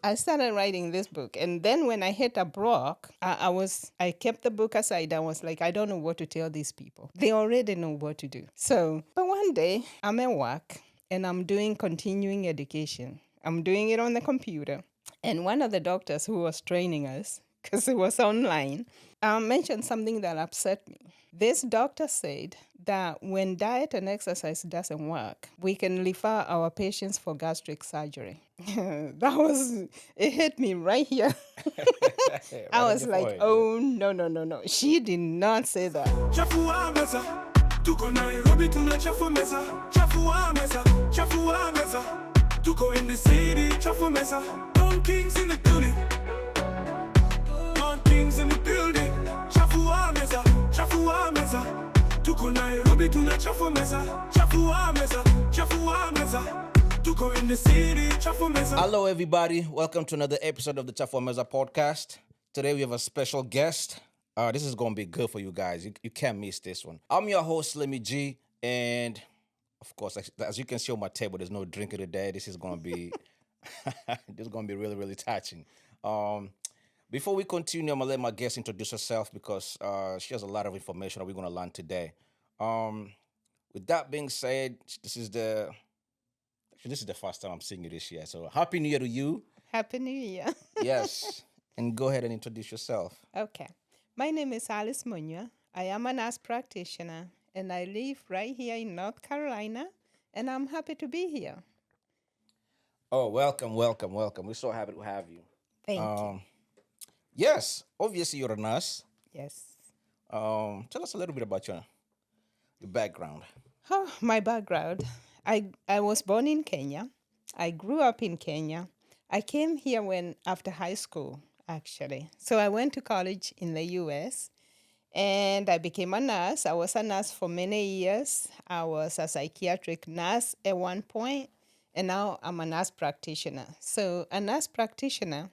I started writing this book, and then when I hit a block, I kept the book aside. I was like, I don't know what to tell these people. They already know what to do. So, but one day I'm at work and I'm doing continuing education. I'm doing it on the computer, and one of the doctors who was training us, because it was online, mentioned something that upset me. This doctor said that when diet and exercise doesn't work, we can refer our patients for gastric surgery. It hit me right here. I Right on was your like, forehead, yeah. oh, no, no, no, no. She did not say that. Chafuwa Meza, tuko Nairobi tuna Chafuwa Meza. Chafuwa Meza, Chafuwa Meza, tuko in the city. Chafuwa Meza, Don Kings in the building. Don Kings in the building. Chafuwa Meza, Chafuwa Meza, tuko Nairobi tuna Chafuwa Meza. Chafuwa Meza, Chafuwa Meza, tuko in the city. Chafuwa Meza. Hello, everybody. Welcome to another episode of the Chafuwa Meza podcast. Today we have a special guest. This is going to be good for you guys. You can't miss this one. I'm your host, Lemmy G. And of course, as you can see on my table, there's no drink today. This is going to be this is going to be really, really touching. Um, Before we continue, I'm going to let my guest introduce herself because she has a lot of information that we're going to learn today. Um, with that being said, this is the first time I'm seeing you this year. So happy New Year to you. Happy New Year. Yes. And go ahead and introduce yourself. Okay. My name is Alice Munyua. I am a nurse practitioner and I live right here in North Carolina, and I'm happy to be here. Oh, welcome, welcome, welcome. We're so happy to have you. Thank you. Um, yes, obviously you're a nurse. Yes. Tell us a little bit about your background. Oh, my background. I was born in Kenya. I grew up in Kenya. I came here when after high school, actually. So I went to college in the US and I became a nurse. I was a nurse for many years. I was a psychiatric nurse at one point, and now I'm a nurse practitioner. So a nurse practitioner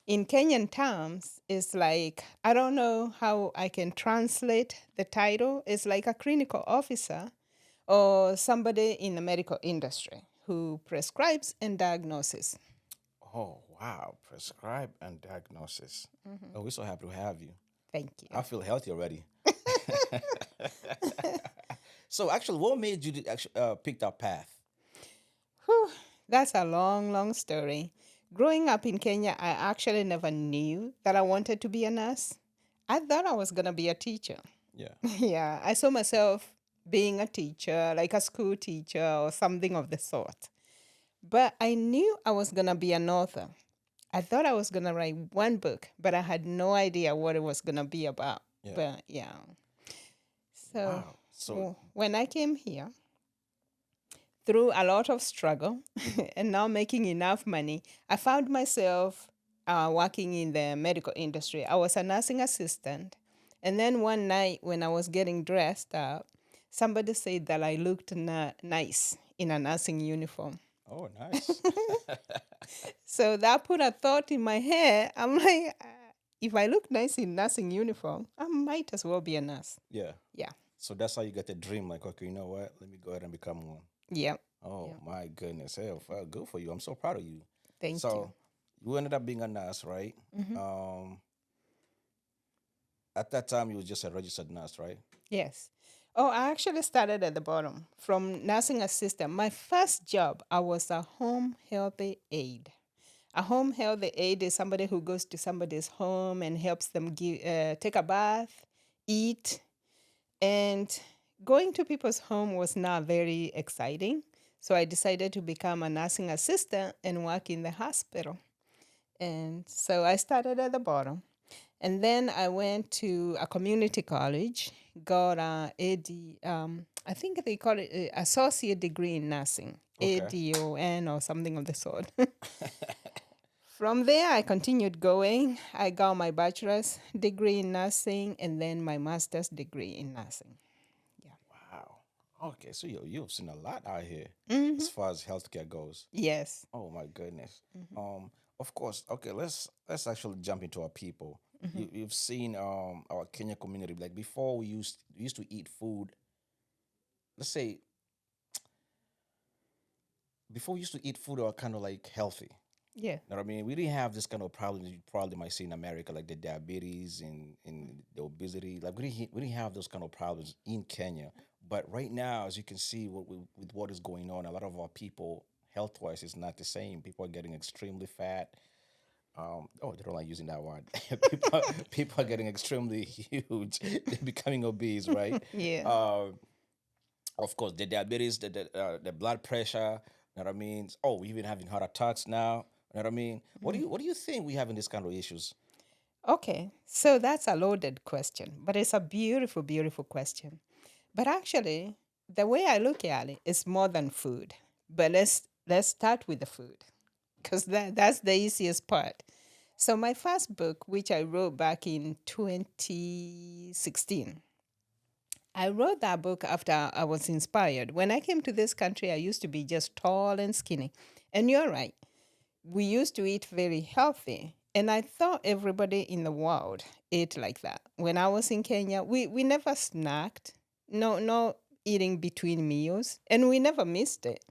in Kenyan terms is like, I don't know how I can translate the title. It's like a clinical officer or somebody in the medical industry who prescribes and diagnoses. Oh, wow. Prescribe and diagnosis. Oh, we're so happy to have you. Thank you. I feel healthy already. So, actually, what made you pick that path? Whew, that's a long, long story. Growing up in Kenya, I actually never knew that I wanted to be a nurse. I thought I was going to be a teacher. Yeah. Yeah, I saw myself being a teacher, like a school teacher or something of the sort. But I knew I was going to be an author. I thought I was going to write one book, but I had no idea what it was going to be about. Yeah. But yeah. So Wow. So, when I came here, through a lot of struggle and now making enough money, I found myself working in the medical industry. I was a nursing assistant. And then one night when I was getting dressed up, somebody said that I looked nice in a nursing uniform. oh, nice. So that put a thought in my head. I'm like, if I look nice in nursing uniform, I might as well be a nurse. Yeah. Yeah. So that's how you get the dream. Like, okay, you know what? Let me go ahead and become one. Yep. Oh Yeah. my goodness. Hey, well, good for you. I'm so proud of you. Thank So you ended up being a nurse, right? you. Hmm. At that time you was just a registered nurse, right? Yes. Oh, I actually started at the bottom from nursing assistant. My first job, I was a home healthy aide. A home healthy aide is somebody who goes to somebody's home and helps them take a bath, eat, and going to people's home was not very exciting. So I decided to become a nursing assistant and work in the hospital. And so I started at the bottom. And then I went to a community college, got a AD, I think they call it associate degree in nursing, Okay. ADON or something of the sort. From there, I continued going. I got my bachelor's degree in nursing and then my master's degree in nursing. Wow. Okay, so you've seen a lot out here Hmm. as far as healthcare goes. Yes. Oh my goodness. Of course. Okay, let's actually jump into our people. You've seen our Kenya community. Like before, we used to eat food. Let's say before we used to eat food that were kind of like healthy. Yeah. You know what I mean? We didn't have this kind of problems you probably might see in America, like the diabetes and the obesity. Like we didn't have those kind of problems in Kenya. But right now, as you can see, with what is going on, a lot of our people, health wise, is not the same. People are getting extremely fat. Oh, they don't like using that word. People are getting extremely huge. They're becoming obese, right? Yeah. Um, of course, the diabetes, the blood pressure. You know what I mean? Oh, we even having heart attacks now. You know what I mean? What do you think we having these kind of issues? Okay, so that's a loaded question, but it's a beautiful, beautiful question. But actually, the way I look at it is more than food. But let's start with the food, because that's the easiest part. So my first book, which I wrote back in 2016, I wrote that book after I was inspired. When I came to this country, I used to be just tall and skinny. And you're right, we used to eat very healthy. And I thought everybody in the world ate like that. When I was in Kenya, we never snacked, no eating between meals, and we never missed it.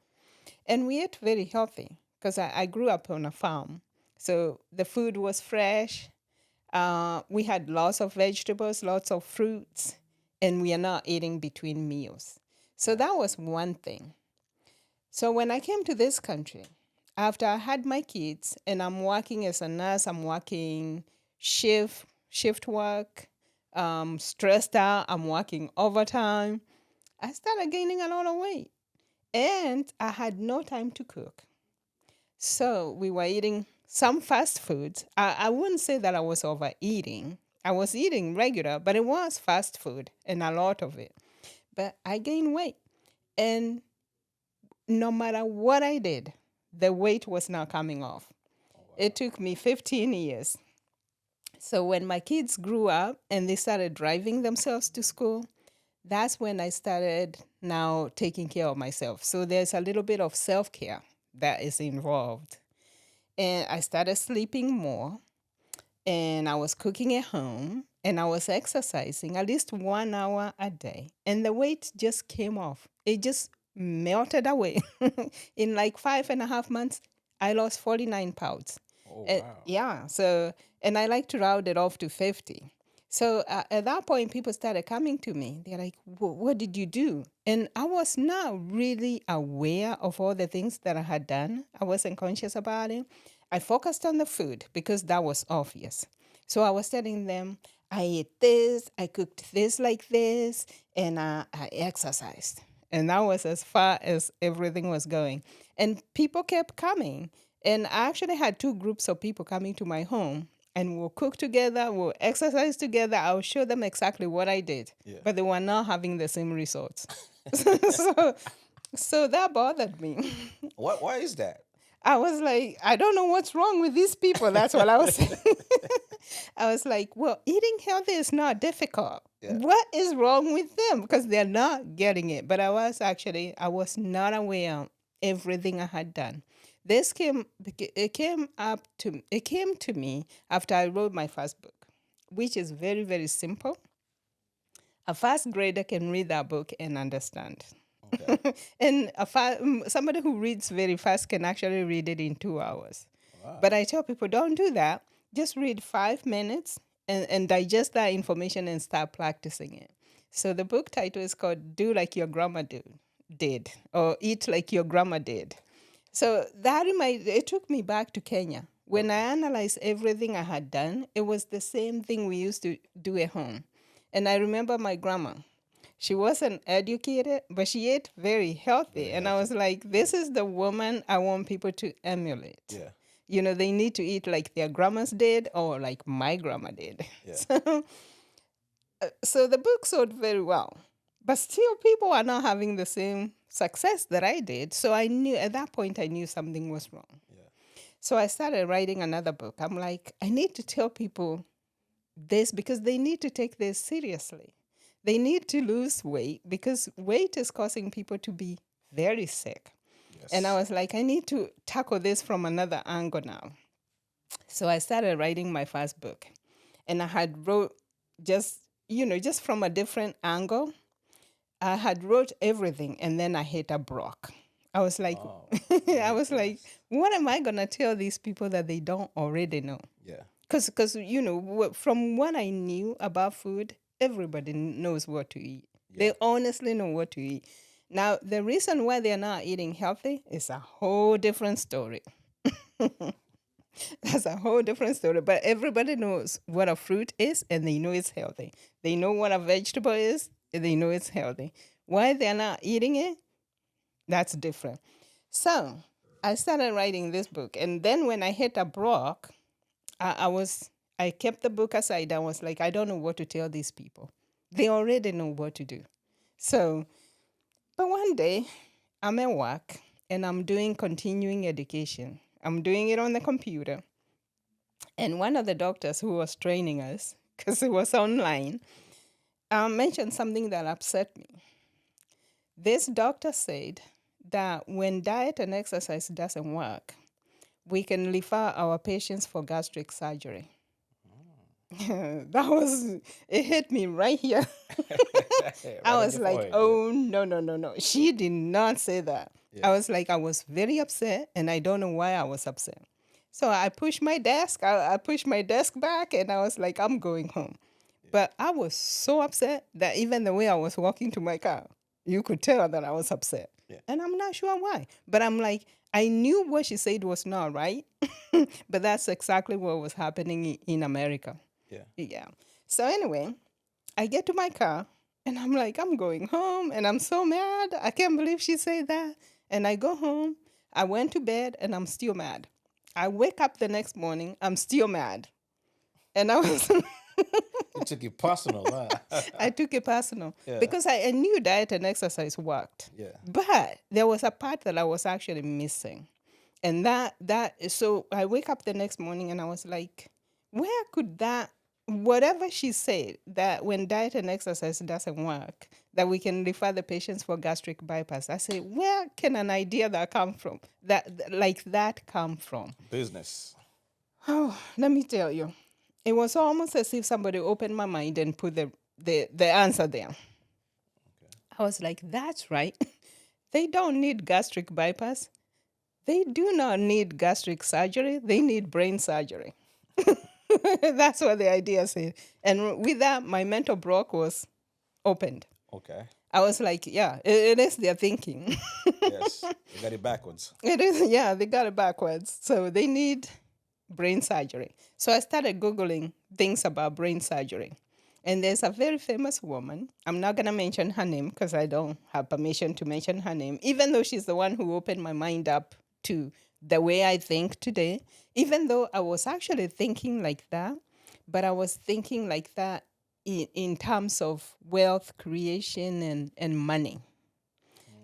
And we ate very healthy because I grew up on a farm. So the food was fresh. We had lots of vegetables, lots of fruits, and we are not eating between meals. So that was one thing. So when I came to this country, after I had my kids and I'm working as a nurse, I'm working shift work, stressed out, I'm working overtime. I started gaining a lot of weight and I had no time to cook. So we were eating some fast foods. I wouldn't say that I was overeating. I was eating regular, but it was fast food and a lot of it. But I gained weight. And no matter what I did, the weight was not coming off. It took me 15 years. So when my kids grew up and they started driving themselves to school, that's when I started now taking care of myself. So there's a little bit of self care that is involved. And I started sleeping more, and I was cooking at home, and I was exercising at least 1 hour a day. And the weight just came off. It just melted away. In like 5.5 months, I lost 49 pounds. Oh wow. Yeah. So, and I like to round it off to 50. So at that point, people started coming to me. They're like, what did you do? And I was not really aware of all the things that I had done. I wasn't conscious about it. I focused on the food because that was obvious. So I was telling them, I ate this, I cooked this like this, and I exercised. And that was as far as everything was going. And people kept coming. And I actually had two groups of people coming to my home, and we'll cook together, we'll exercise together. I'll show them exactly what I did, Yeah. but they were not having the same results. so, so that bothered me. Why is that? I was like, I don't know what's wrong with these people. That's what I was saying. I was like, well, eating healthy is not difficult. Yeah. What is wrong with them? Because they're not getting it. But I was not aware of everything I had done. It came to me after I wrote my first book, which is very, very simple. A first grader can read that book and understand. Okay. And somebody who reads very fast can actually read it in 2 hours. Wow. But I tell people, don't do that. Just read 5 minutes and digest that information and start practicing it. So the book title is called Do Like Your Grandma Did, or Eat Like Your Grandma Did. So it took me back to Kenya. When I analyzed everything I had done, it was the same thing we used to do at home. And I remember my grandma. She wasn't educated, but she ate very healthy. And I was like, this is the woman I want people to emulate. Yeah. You know, they need to eat like their grandmas did or like my grandma did. Yeah. So the book sold very well. But still, people are not having the same success that I did. So I knew, at that point, I knew something was wrong. Yeah. So I started writing another book. I'm like, I need to tell people this because they need to take this seriously. They need to lose weight because weight is causing people to be very sick. Yes. And I was like, I need to tackle this from another angle now. So I started writing my first book. And I had wrote just from a different angle. I had wrote everything and then I hit a block. I was like, Oh, I was like, what am I gonna tell these people that they don't already know? yeah. Because from what I knew about food, everybody knows what to eat. Yeah. They honestly know what to eat. Now, the reason why they're not eating healthy is a whole different story. That's a whole different story. But everybody knows what a fruit is and they know it's healthy. They know what a vegetable is and they know it's healthy. Why they're not eating it, that's different. So I started writing this book. And then when I hit a block, I kept the book aside. I was like, I don't know what to tell these people. They already know what to do. So, but one day I'm at work and I'm doing continuing education. I'm doing it on the computer. And one of the doctors who was training us, because it was online, mentioned something that upset me. This doctor said that when diet and exercise doesn't work, we can refer our patients for gastric surgery. It hit me right here. I Right on was your like, forehead, oh, no, no, no, no. She did not say that. Yeah. I was like, I was very upset, and I don't know why I was upset. So I pushed my desk. I pushed my desk back, and I was like, I'm going home. But I was so upset that even the way I was walking to my car, you could tell that I was upset. Yeah. And I'm not sure why. But I'm like, I knew what she said was not right. But that's exactly what was happening in America. Yeah. Yeah. So anyway, I get to my car and I'm like, I'm going home and I'm so mad. I can't believe she said that. And I go home. I went to bed and I'm still mad. I wake up the next morning, I'm still mad. And I was You took it personal, huh? I took it personal Yeah. because I knew diet and exercise worked. Yeah. But there was a part that I was actually missing. And so I wake up the next morning and I was like, where could that whatever she said that when diet and exercise doesn't work, that we can refer the patients for gastric bypass. I say, where can an idea that come from? That come from? Business. Oh, let me tell you. It was almost as if somebody opened my mind and put the answer there. I was like, that's right. They don't need gastric bypass. They do not need gastric surgery. They need brain surgery. That's what the idea said. And with that, my mental block was opened. Okay. I was like, yeah, it is their thinking. Yes. You got it backwards. It is, yeah, they got it backwards. So they need brain surgery. So I started Googling things about brain surgery. And there's a very famous woman. I'm not going to mention her name because I don't have permission to mention her name, even though she's the one who opened my mind up to the way I think today. Even though I was actually thinking like that, but I was thinking like that in terms of wealth creation and money.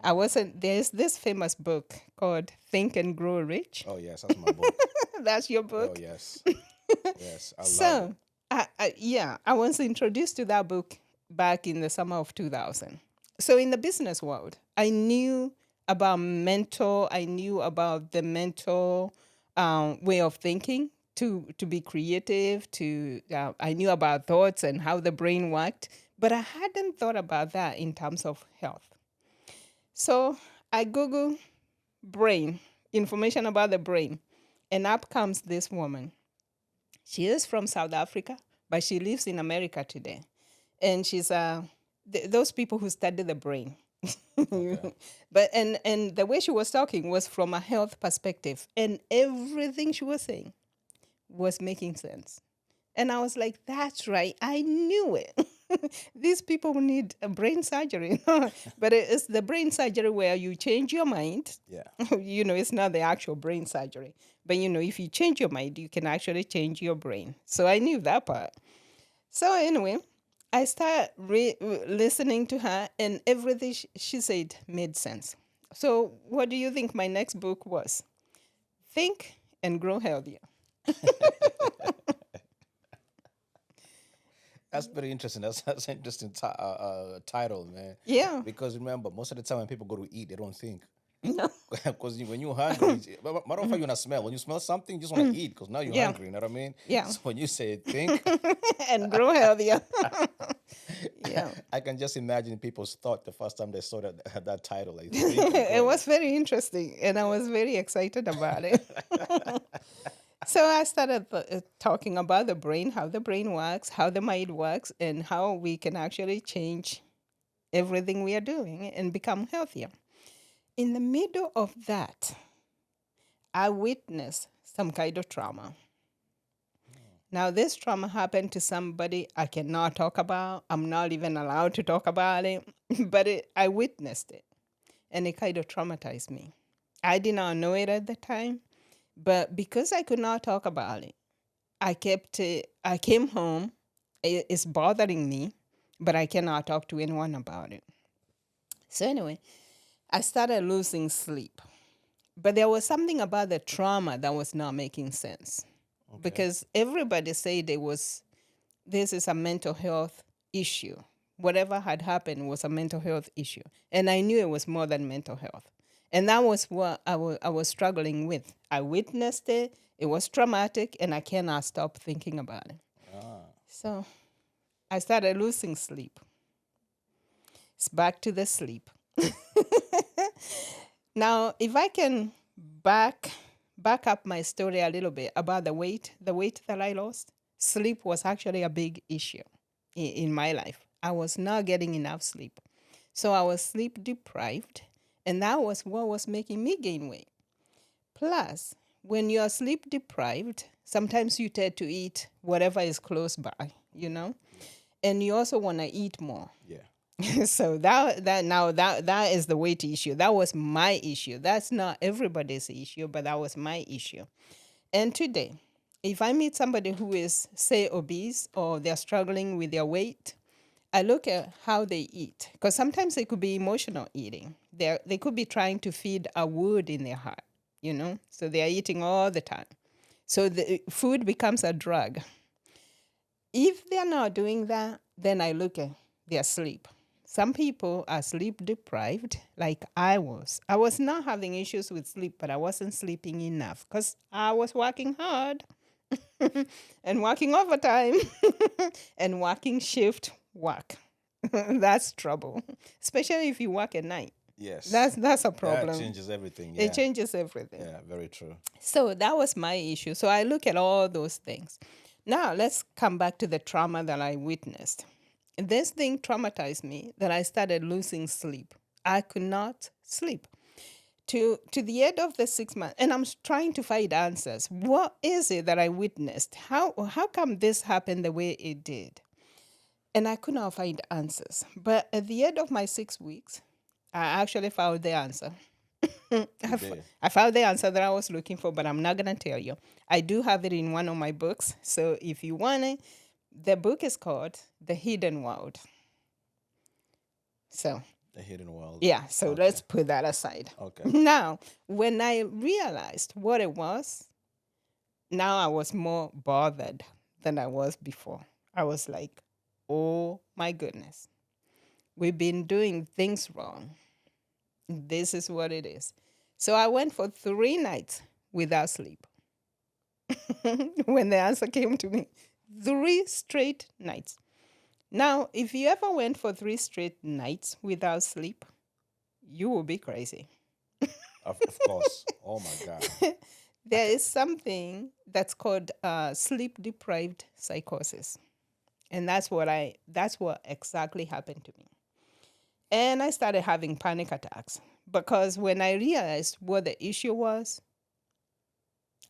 I wasn't, there's this famous book called Think and Grow Rich. Oh yes, that's my book. That's your Oh book. yes. Yes. I love So, it. I was introduced to that book back in the summer of 2000. So, in the business world, I knew about I knew about the mental way of thinking to be creative. I knew about thoughts and how the brain worked, but I hadn't thought about that in terms of health. So, I Google brain, information about the brain, and up comes this woman. She is from South Africa, but she lives in America today. And she's those people who study the brain. Okay. But and the way she was talking was from a health perspective, and everything she was saying was making sense. And I was like, that's right, I knew it. These people need a brain surgery. But it's the brain surgery where you change your mind. Yeah. It's not the actual brain surgery. But, if you change your mind, you can actually change your brain. So I knew that part. So anyway, I started listening to her, and everything she said made sense. So what do you think my next book was? Think and Grow Healthier. That's pretty interesting. That's an interesting title, man. Yeah. Because remember, most of the time when people go to eat, they don't think. No. Because when you're hungry, matter of fact, you're not smell. When you smell something, you just want to eat because now you're Yeah. hungry. You know what I mean? Yeah. So when you say think, And grow healthier. Yeah. I can just imagine people's thought the first time they saw that title. Like, think and It grow. was very interesting, and I was very excited about it. So I started talking about the brain, how the brain works, how the mind works, and how we can actually change everything we are doing and become healthier. In the middle of that, I witnessed some kind of trauma. Now, this trauma happened to somebody I cannot talk about. I'm not even allowed to talk about it, but I witnessed it, and it kind of traumatized me. I did not know it at the time, but because I could not talk about it, I kept it. I came home. It's bothering me, but I cannot talk to anyone about it. So anyway, I started losing sleep. But there was something about the trauma that was not making sense. Because everybody said this is a mental health issue. Whatever had happened was a mental health issue. And I knew it was more than mental health. And that was what I was struggling with. I witnessed it. It was traumatic, and I cannot stop thinking about it. So I started losing sleep. It's back to the sleep. Now, if I can back up my story a little bit about the weight that I lost, sleep was actually a big issue in my life. I was not getting enough sleep. So I was sleep deprived, and that was what was making me gain weight. Plus, when you are sleep deprived, sometimes you tend to eat whatever is close by, and you also want to eat more. Yeah. So that is the weight issue. That was my issue. That's not everybody's issue, but that was my issue. And today, if I meet somebody who is, say, obese or they're struggling with their weight, I look at how they eat, because sometimes it could be emotional eating. They could be trying to feed a wound in their heart, so they are eating all the time. So the food becomes a drug. If they're not doing that, then I look at their sleep. Some people are sleep deprived, like I was. I was not having issues with sleep, but I wasn't sleeping enough because I was working hard and working overtime and working shift work. That's trouble, especially if you work at night. Yes. That's a problem. That changes everything. Yeah. It changes everything. Yeah, very true. So that was my issue. So I look at all those things. Now let's come back to the trauma that I witnessed. This thing traumatized me that I started losing sleep. I could not sleep. To the end of the 6 months, and I'm trying to find answers. What is it that I witnessed? How come this happened the way it did? And I could not find answers. But at the end of my 6 weeks, I actually found the answer. I found the answer that I was looking for, but I'm not going to tell you. I do have it in one of my books. So if you want it, the book is called The Hidden World. So The Hidden World. yeah, so let's put that aside. Okay. Now, when I realized what it was, now I was more bothered than I was before. I was like, oh my goodness, we've been doing things wrong. This is what it is. So I went for 3 nights without sleep. When the answer came to me, 3 straight nights. Now, if you ever went for 3 straight nights without sleep, you will be crazy. Of course. Oh my God. There is something that's called sleep-deprived psychosis. And that's what exactly happened to me. And I started having panic attacks because when I realized what the issue was,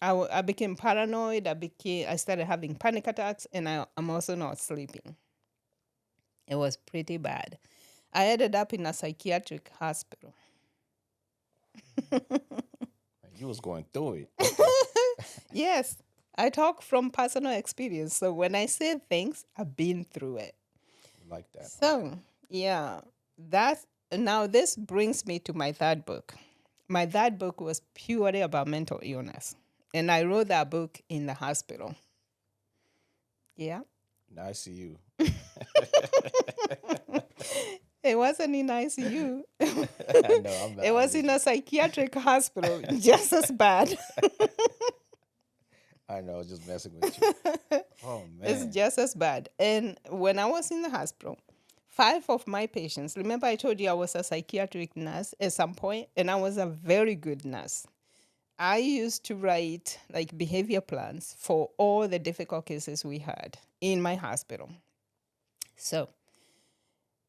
I became paranoid. I started having panic attacks, and I'm also not sleeping. It was pretty bad. I ended up in a psychiatric hospital. You was going through it. Yes, I talk from personal experience. So when I say things, I've been through it. Like that. So yeah, now this brings me to my third book. My third book was purely about mental illness. And I wrote that book in the hospital. Yeah. Now I see you. It wasn't in ICU. No, It was in a psychiatric hospital, just as bad. I know, I was just messing with you. Oh It's man. just as bad. And when I was in the hospital, 5 of my patients, remember I told you I was a psychiatric nurse at some point, and I was a very good nurse. I used to write like behavior plans for all the difficult cases we had in my hospital. So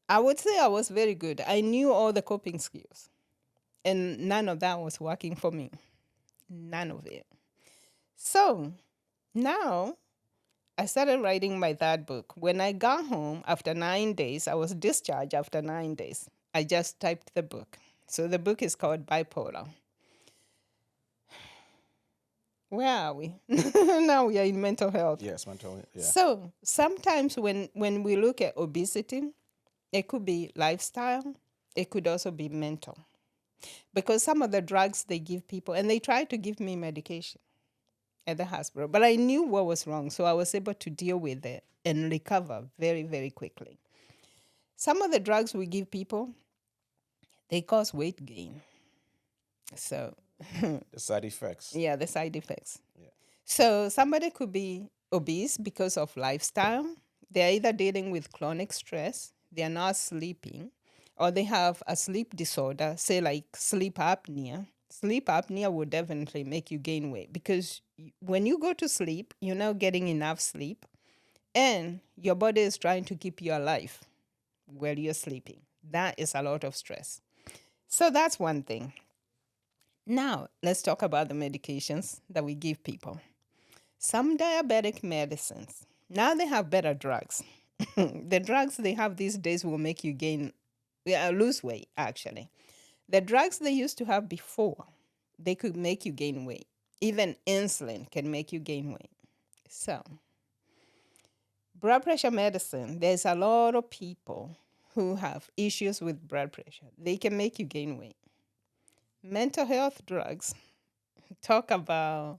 I would say I was very good. I knew all the coping skills, and none of that was working for me. None of it. So now I started writing my third book. When I got home after 9 days, I was discharged after 9 days. I just typed the book. So the book is called Bipolar. Where are we? Now we are in mental health. Yes, mental. Yeah. So sometimes when we look at obesity, it could be lifestyle. It could also be mental. Because some of the drugs they give people, and they tried to give me medication at the hospital, but I knew what was wrong. So I was able to deal with it and recover very, very quickly. Some of the drugs we give people, they cause weight gain. So, The side effects. yeah, the side effects. Yeah. So somebody could be obese because of lifestyle. They're either dealing with chronic stress, they're not sleeping, or they have a sleep disorder, say like sleep apnea. Sleep apnea will definitely make you gain weight because when you go to sleep, you're not getting enough sleep, and your body is trying to keep you alive while you're sleeping. That is a lot of stress. So that's one thing. Now, let's talk about the medications that we give people. Some diabetic medicines, now they have better drugs. The drugs they have these days will make you lose weight, actually. The drugs they used to have before, they could make you gain weight. Even insulin can make you gain weight. So, blood pressure medicine, there's a lot of people who have issues with blood pressure. They can make you gain weight. Mental health drugs, talk about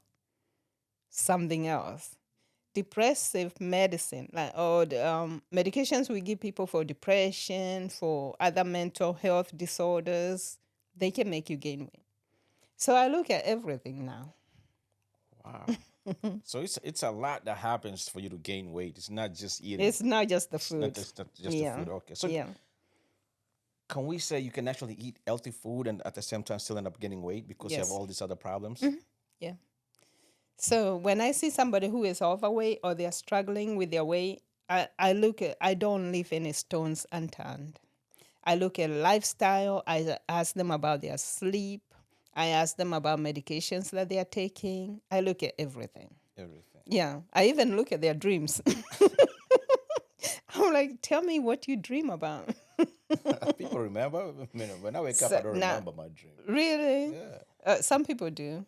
something else. Depressive medicine, like the medications we give people for depression, for other mental health disorders, they can make you gain weight. So I look at everything now. Wow. So it's a lot that happens for you to gain weight. It's not just eating. It's not just the It's not food. just Yeah. the food. Okay. So Yeah. can we say you can actually eat healthy food and at the same time still end up gaining weight because you have Yes. all these other problems? Yeah. So when I see somebody who is overweight or they're struggling with their weight, I don't leave any stones unturned. I look at lifestyle. I ask them about their sleep. I ask them about medications that they are taking. I look at everything. Everything. Yeah. I even look at their dreams. I'm like, tell me what you dream about. People remember? I mean, when I wake up, So, I don't nah. remember my dream. Really? Yeah. Some people do.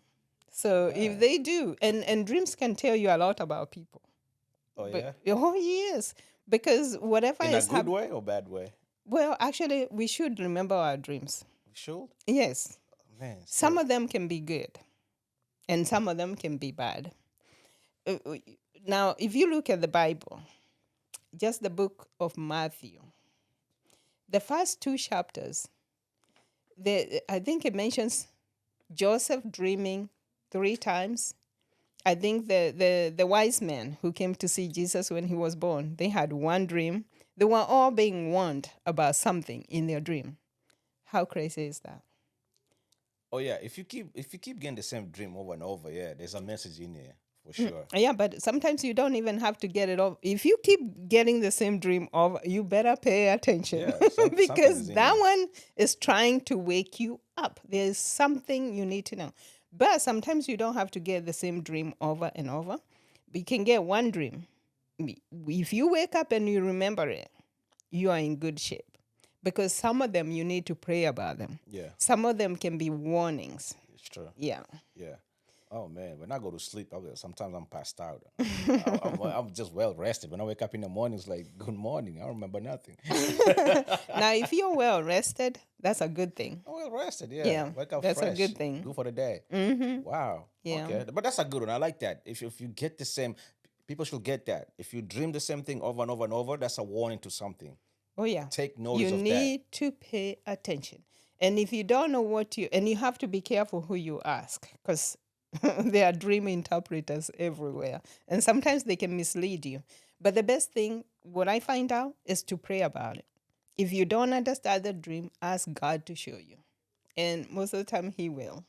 So if they do, and dreams can tell you a lot about people. Oh But, yeah. oh, yes. Because whatever In a is good way or bad way? well, actually, we should remember our dreams. We should. Yes. Man. Some of them can be good, and some of them can be bad. Now, if you look at the Bible, just the book of Matthew, the first 2 chapters, I think it mentions Joseph dreaming 3 times. I think the wise men who came to see Jesus when he was born, they had one dream. They were all being warned about something in their dream. How crazy is that? Oh yeah. If you keep getting the same dream over and over, yeah, there's a message in there for sure. Yeah, but sometimes you don't even have to get it off. If you keep getting the same dream over, you better pay attention Yeah, something because is in that there. one is trying to wake you up. There's something you need to know. But sometimes you don't have to get the same dream over and over. You can get one dream. If you wake up and you remember it, you are in good shape. Because some of them you need to pray about them. Yeah, Some of them can be warnings. it's true. Yeah. Yeah. Oh man, when I go to sleep, sometimes I'm passed out. I'm just well rested. When I wake up in the morning, it's like good morning. I don't remember nothing. Now, if you're well rested, that's a good thing. I'm well rested. Yeah. Yeah, Wake up that's a fresh. good thing. Good for the day. Wow. Yeah. Okay. But that's a good one. I like that. If you get the same, people should get that. If you dream the same thing over and over and over, that's a warning to something. Oh, yeah. Take notice You of that. need to pay attention. And if you don't know and you have to be careful who you ask, because there are dream interpreters everywhere. And sometimes they can mislead you. But the best thing, what I find out, is to pray about it. If you don't understand the dream, ask God to show you. And most of the time, He will.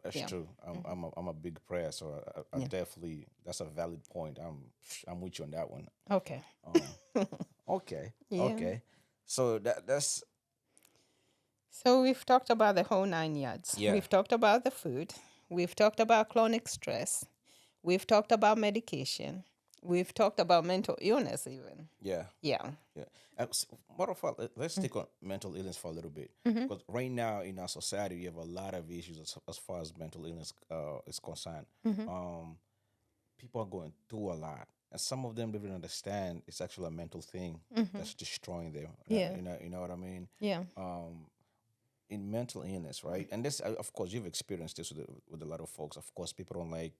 That's Yeah. true. I'm a big prayer, so I Yeah. definitely, that's a valid point. I'm with you on that one. Okay. Okay, Yeah. okay. So that's So we've talked about the whole 9 yards. yeah, We've talked about the food. We've talked about chronic stress. We've talked about medication. We've talked about mental illness, even. yeah, Yeah. yeah. Matter of fact, let's stick on mental illness for a little bit, because right now in our society we have a lot of issues as far as mental illness is concerned. People are going through a lot, and some of them don't even understand it's actually a mental thing that's destroying them. Yeah. You know what I mean? Yeah. In mental illness, right? And this, of course, you've experienced this with a lot of folks. Of course, people don't like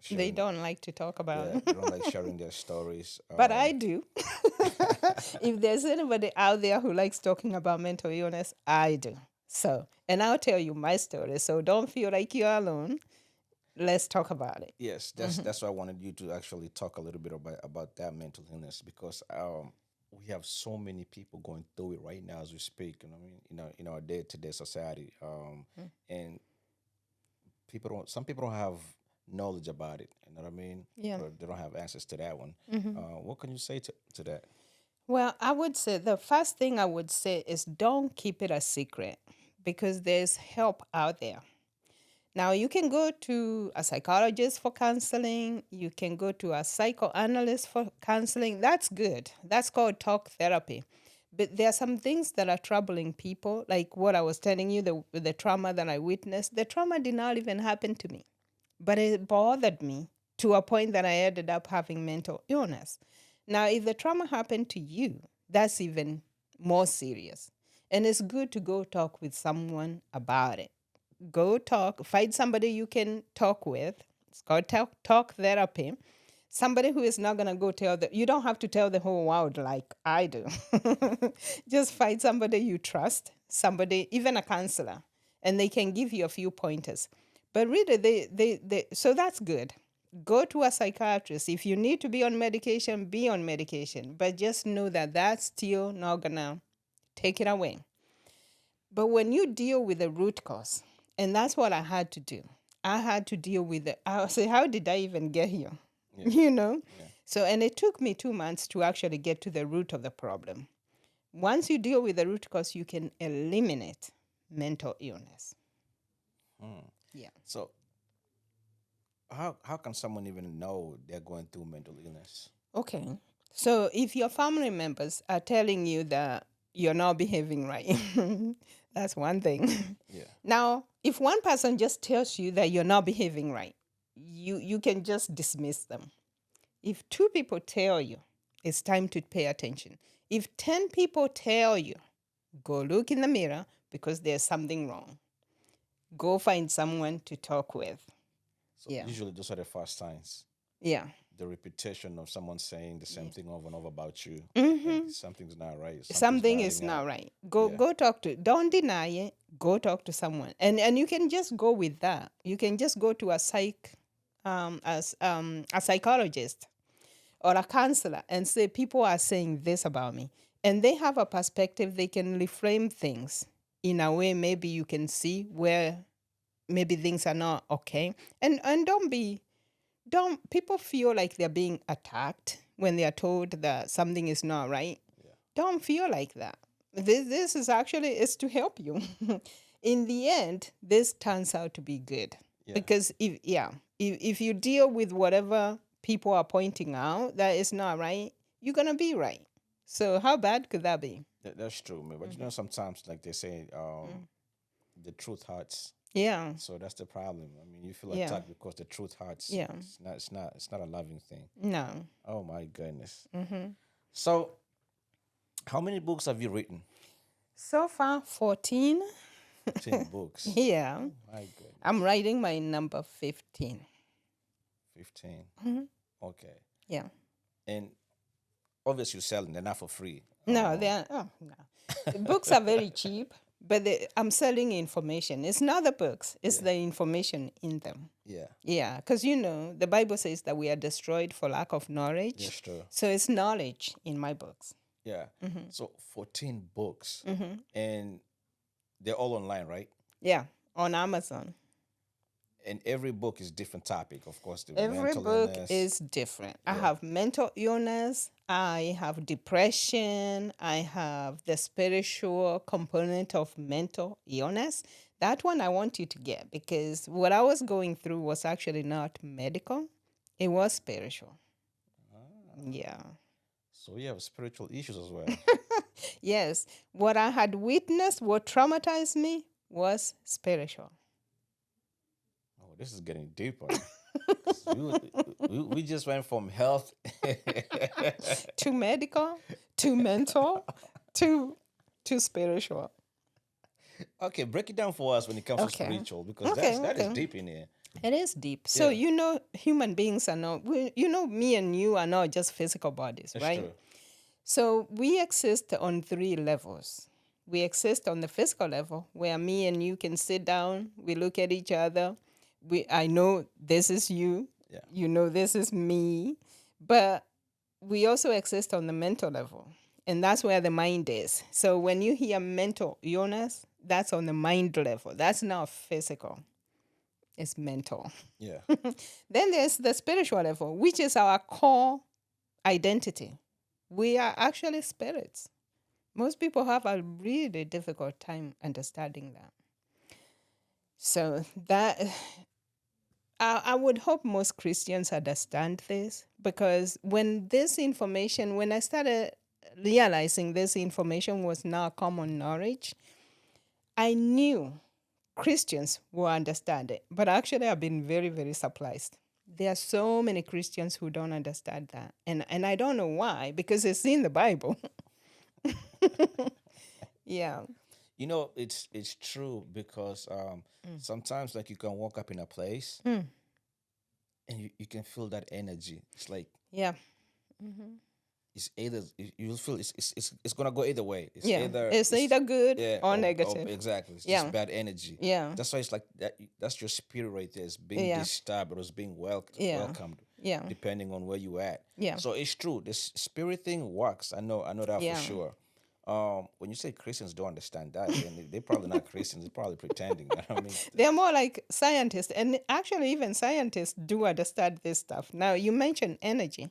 They sharing. don't like to talk about Yeah, it. they don't like sharing their stories. But I do. If there's anybody out there who likes talking about mental illness, I do. So, and I'll tell you my story. So don't feel like you're alone. Let's talk about it. Yes, that's why I wanted you to actually talk a little bit about that mental illness, because we have so many people going through it right now as we speak. You know, what I mean, in our day to day society, and some people don't have knowledge about it. You know what I mean? Yeah. Or they don't have answers to that one. What can you say to that? Well, I would say the first thing I would say is don't keep it a secret because there's help out there. Now, you can go to a psychologist for counseling. You can go to a psychoanalyst for counseling. That's good. That's called talk therapy. But there are some things that are troubling people, like what I was telling you, the trauma that I witnessed. The trauma did not even happen to me, but it bothered me to a point that I ended up having mental illness. Now, if the trauma happened to you, that's even more serious. And it's good to go talk with someone about it. Go talk, find somebody you can talk with. It's called talk therapy. Somebody who is not going to go you don't have to tell the whole world like I do. Just find somebody you trust, somebody, even a counselor, and they can give you a few pointers. But really, so that's good. Go to a psychiatrist. If you need to be on medication, be on medication. But just know that that's still not going to take it away. But when you deal with the root cause, and that's what I had to do. I had to deal with it. I say, how did I even get here? Yeah. You know? Yeah. So, and it took me 2 months to actually get to the root of the problem. Once you deal with the root cause, you can eliminate mental illness. Yeah. So, how can someone even know they're going through mental illness? Okay. So if your family members are telling you that you're not behaving right, that's one thing. Yeah. Now, if one person just tells you that you're not behaving right, you can just dismiss them. If 2 people tell you, it's time to pay attention. If 10 people tell you, go look in the mirror because there's something wrong. Go find someone to talk with. So Yeah. usually those are the first signs. Yeah. The repetition of someone saying the same thing over and over about you. Mm-hmm. And something's not right. Something Something's is not not adding up. right. Yeah. Go talk to. Don't deny it. Go talk to someone, and you can just go with that. You can just go to a psychologist or a counselor and say people are saying this about me, and they have a perspective. They can reframe things in a way maybe you can see where maybe things are not okay, and don't people feel like they're being attacked when they are told that something is not right. Don't feel like that. This is actually is to help you. In the end, this turns out to be good. Yeah. Because if you deal with whatever people are pointing out that is not right, you're gonna be right. So how bad could that be? That's true, man. But you know, sometimes, like they say, the truth hurts. Yeah. So that's the problem. I mean, you feel Yeah. attacked because the truth hurts. Yeah. It's not a loving thing. No. Oh my goodness. So, how many books have you written? So far, 14. 10 books. Yeah. My goodness. I'm writing my number 15. 15. Okay. Yeah. And obviously you're selling, they're not for free. No, they are. Oh no, the books are very cheap, but I'm selling information. It's not the books; it's the information in them. Yeah, Yeah, because the Bible says that we are destroyed for lack of knowledge. that's true. So it's knowledge in my books. Yeah. So 14 books, and they're all online, right? Yeah, on Amazon. And every book is different topic, of course. The Every mental book illness. is different. I have mental illness, I have depression, I have the spiritual component of mental illness. That one I want you to get because what I was going through was actually not medical, it was spiritual. Yeah. So you have spiritual issues as well. Yes. What I had witnessed, what traumatized me was spiritual. Oh, this is getting deeper. we just went from health. To medical, to mental, to spiritual. Okay, break it down for us when it comes to Okay. spiritual, because Okay, that is okay. deep in here. It is deep. So, Yeah. human beings are not, me and you are not just physical bodies, That's right? true. So, we exist on 3 levels. We exist on the physical level where me and you can sit down, we look at each other. I know this is you, Yeah. you know this is me, but we also exist on the mental level. And that's where the mind is. So, when you hear mental illness, that's on the mind level. That's not physical. It's mental. Yeah. Then there's the spiritual level, which is our core identity. We are actually spirits. Most people have a really difficult time understanding that. So that I would hope most Christians understand this because when I started realizing this information was not common knowledge, I knew Christians will understand it. But actually, I've been very, very surprised. There are so many Christians who don't understand that. And I don't know why, because it's in the Bible. Yeah. You know, it's true because sometimes like you can walk up in a place and you can feel that energy. It's like Yeah. it's either you'll feel it's gonna go either way. It's Yeah. either It's either good or or negative. exactly. It's Yeah. just bad energy. Yeah. That's why it's like that. That's your spirit right there. It's being Yeah. disturbed or it's being Yeah. welcomed. Yeah. Depending on where you at. Yeah. So it's true. This spirit thing works. I know that Yeah. for sure. When you say Christians don't understand that, then they're probably not Christians. They're probably pretending. You know what I mean? They're more like scientists. And actually, even scientists do understand this stuff. Now, you mentioned energy.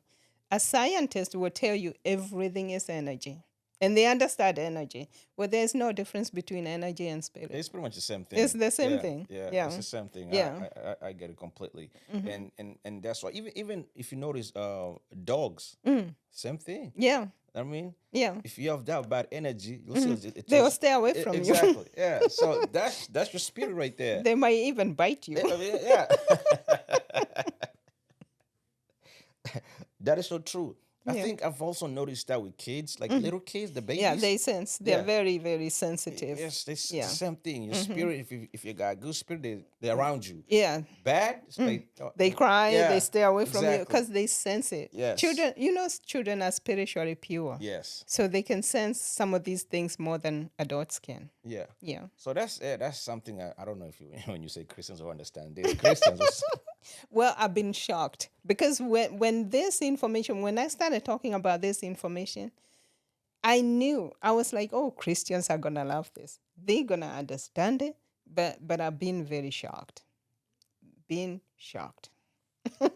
A scientist will tell you everything is energy. And they understand energy. Well, there's no difference between energy and spirit. It's pretty much the same thing. It's the same Yeah, thing. Yeah, Yeah. it's the same thing. Yeah. I get it completely. And that's why even if you notice, dogs, same thing. Yeah. I mean, Yeah. if you have that bad energy, you'll see They will stay away from you. exactly. Yeah. So that's your spirit right there. They might even bite you. I mean, yeah. That is so true. I Yeah. think I've also noticed that with kids, like little kids, the babies. Yeah, they sense. They're Yeah. very, very sensitive. Yes, it's Yeah. the same thing. Your spirit, if you got a good spirit, they're around you. Yeah. Bad, it's like, They cry, yeah, they stay away from you exactly. because they sense it. Yes. Children are spiritually pure. Yes, So they can sense some of these things more than adults can. yeah. Yeah. So that's something I don't know if you when you say Christians will understand this. Christians, Well, I've been shocked because when I started talking about this information, I knew, I was like, oh, Christians are going to love this. They're going to understand it. But I've been very shocked. Been shocked. wow,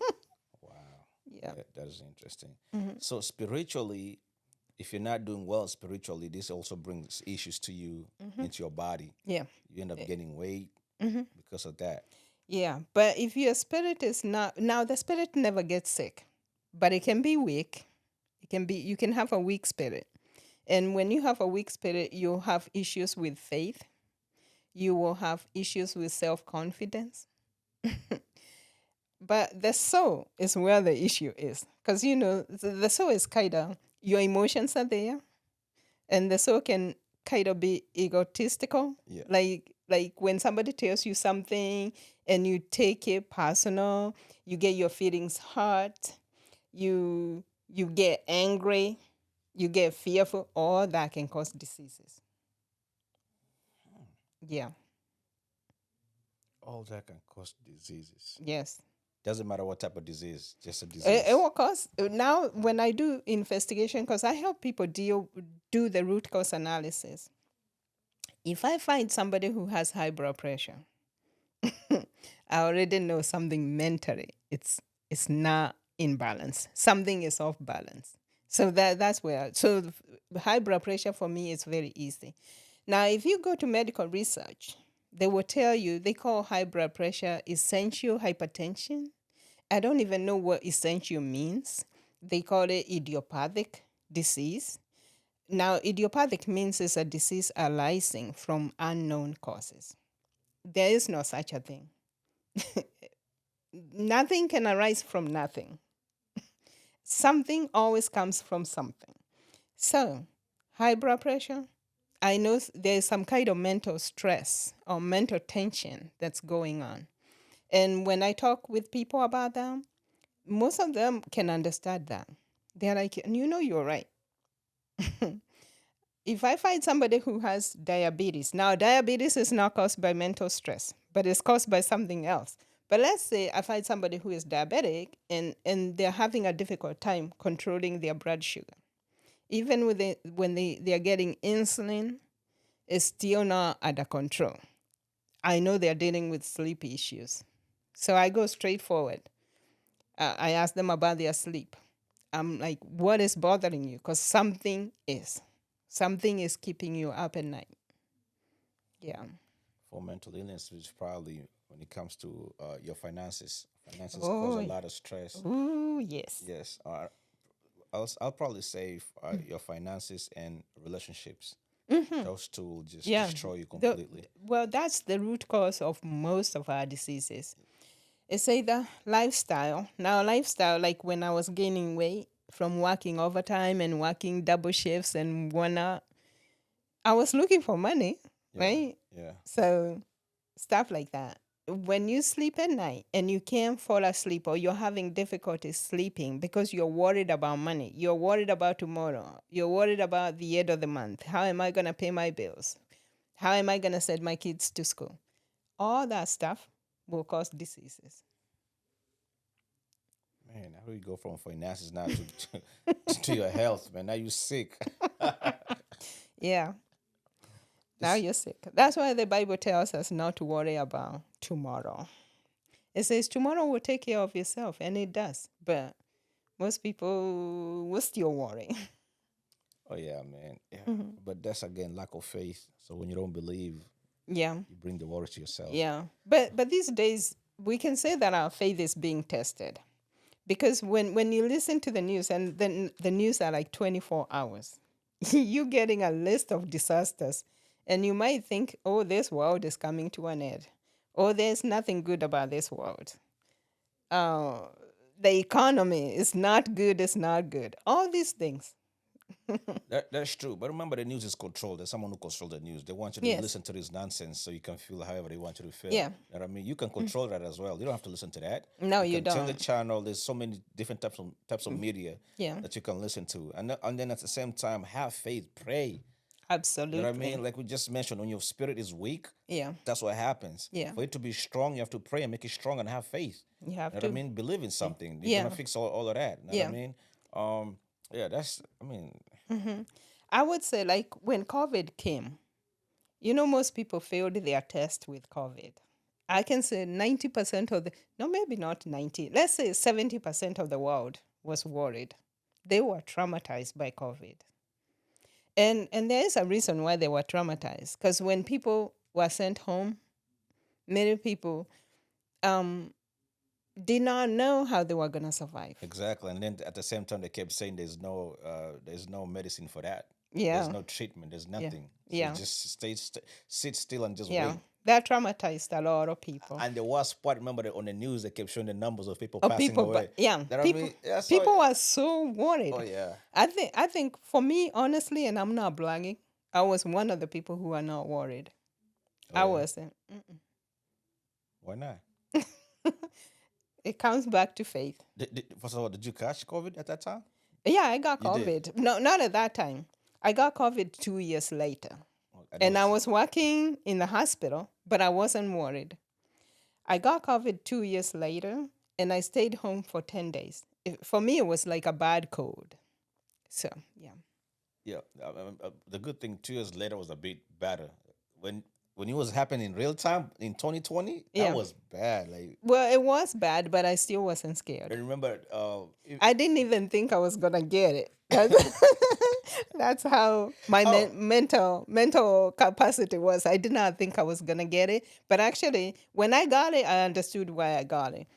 Yeah. that is interesting. So spiritually, if you're not doing well spiritually, this also brings issues to you into your body. Yeah. You end up gaining weight because of that. Yeah. But if your spirit is not, now the spirit never gets sick, but it can be weak. You can have a weak spirit. And when you have a weak spirit, you'll have issues with faith. You will have issues with self-confidence. But the soul is where the issue is. Because, the soul is kind of, your emotions are there. And the soul can kind of be egotistical. Yeah. Like when somebody tells you something and you take it personal, you get your feelings hurt, you get angry. You get fearful, all that can cause diseases. Yeah. All that can cause diseases. Yes. Doesn't matter what type of disease, just a It disease. will cause now when I do investigation, because I help people do the root cause analysis. If I find somebody who has high blood pressure, I already know something mentally. It's not in balance. Something is off balance. So that's where. So high blood pressure for me is very easy. Now, if you go to medical research, they will tell you they call high blood pressure essential hypertension. I don't even know what essential means. They call it idiopathic disease. Now, idiopathic means it's a disease arising from unknown causes. There is no such a thing. Nothing can arise from nothing. Something always comes from something. So, high blood pressure, I know there's some kind of mental stress or mental tension that's going on. And when I talk with people about that, most of them can understand that. They're like, you know, you're right. If I find somebody who has diabetes, now diabetes is not caused by mental stress, but it's caused by something else. But let's say I find somebody who is diabetic and they're having a difficult time controlling their blood sugar. Even with when they're getting insulin, it's still not under control. I know they're dealing with sleep issues. So I go straight forward. I ask them about their sleep. I'm like, what is bothering you? Because something is. Something is keeping you up at night. Yeah. For mental illness, which probably when it comes to your finances, finances cause Oh, a lot of stress. ooh, yes. Yes. I'll probably say your finances and relationships. Those two will just Yeah. destroy you completely. Well, that's the root cause of most of our diseases. It's either lifestyle. Now, lifestyle, like when I was gaining weight from working overtime and working double shifts and whatnot, I was looking for money, Yeah. right? Yeah. So, stuff like that. When you sleep at night and you can't fall asleep or you're having difficulty sleeping because you're worried about money, you're worried about tomorrow, you're worried about the end of the month. How am I going to pay my bills? How am I going to send my kids to school? All that stuff will cause diseases. Man, how do you go from finances now to your health, man? Now you're sick. Yeah. Now you're sick. That's why the Bible tells us not to worry about tomorrow. It says tomorrow will take care of itself, and it does. But most people will still worry. Oh yeah, man. Yeah. But that's again lack of faith. So when you don't believe, Yeah. you bring the worry to yourself. Yeah. But these days we can say that our faith is being tested. Because when you listen to the news and then the news are like 24 hours, you're getting a list of disasters. And you might think, oh, this world is coming to an end. Oh, there's nothing good about this world. Uh, the economy is not good, it's not good. All these things. That's true. But remember, the news is controlled. There's someone who controls the news. They want you to Yes. listen to this nonsense so you can feel however they want you to feel. Yeah. You know what I mean? You can control that as well. You don't have to listen to that. No, you can change the don't. channel. There's so many different types of media Yeah. that you can listen to. And then at the same time, have faith, pray. Absolutely. You know what I mean? Like we just mentioned, when your spirit is weak, Yeah. that's what happens. Yeah. For it to be strong, you have to pray and make it strong and have faith. You have You know to. what I mean? Believe in something. You're Yeah. gonna fix all of that. You know Yeah. what I mean? Yeah, that's I mean, I would say, like, when COVID came, most people failed their test with COVID. I can say 90% of no, maybe not 90, let's say 70% of the world was worried. They were traumatized by COVID. And there is a reason why they were traumatized. Because when people were sent home, many people did not know how they were going to survive. exactly. And then at the same time, they kept saying there's no medicine for that. Yeah. There's no treatment. There's nothing. So Yeah. just sit still and just Yeah. wait. That traumatized a lot of people. And the worst part, remember that on the news they kept showing the numbers of people Of passing people, away. yeah, You know what I people, mean? Yeah, so- people were so worried. Oh yeah. I think for me, honestly, and I'm not bragging, I was one of the people who are not worried. Oh, I yeah? wasn't. Why not? It comes back to faith. First of all, did you catch COVID at that time? Yeah, I got You did? COVID. No, not at that time. I got COVID 2 years later. And I was working in the hospital, but I wasn't worried. I got COVID 2 years later, and I stayed home for 10 days. For me, it was like a bad cold. So, yeah. Yeah, the good thing 2 years later was a bit better. When when it was happening in real time in 2020, that Yeah. was bad. Like Well, it was bad, but I still wasn't I scared. remember, I didn't even think I was gonna get it. That's how my oh, mental capacity was. I did not think I was gonna get it, but actually, when I got it, I understood why I got it.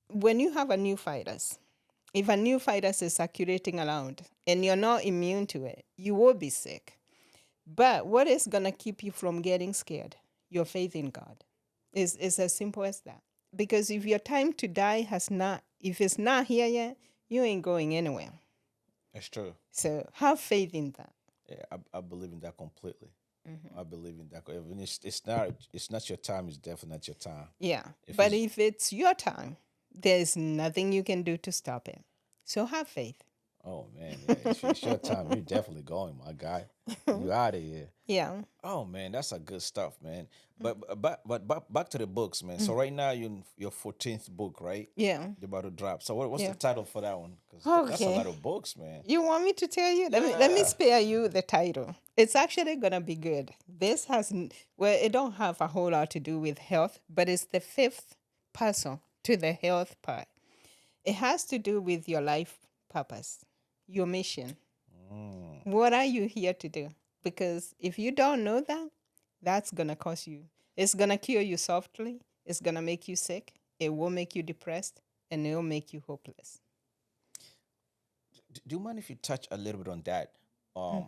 When you have a new virus, if a new virus is circulating around and you're not immune to it, you will be sick. But what is gonna keep you from getting scared? Your faith in God. Is as simple as that. Because if your time to die has not, if it's not here yet, you ain't going anywhere. that's true. So have faith in that. Yeah, I believe in that completely. Mm-hmm. I believe in that. Even it's not your time. It's definitely not your time. Yeah. If But it's if it's your time, there's nothing you can do to stop it. So have faith. oh man, yeah, if it's your time, you're definitely going, my guy. You out of here. Yeah. Oh man, that's a good stuff, man. But back to the books, man. So right now you're in your 14th book, right? Yeah. You're about to drop. So what's Yeah. the title for that one? Because that's a Okay. lot of books, man. You want me to tell you? Let me Yeah. spare you the title. It's actually gonna be good. This has well, it don't have a whole lot to do with health, but it's the fifth puzzle to the health part. It has to do with your life purpose, your mission. What are you here to do? Because if you don't know that, that's gonna cause you. It's gonna kill you softly. It's gonna make you sick. It will make you depressed, and it will make you hopeless. Do you mind if you touch a little bit on that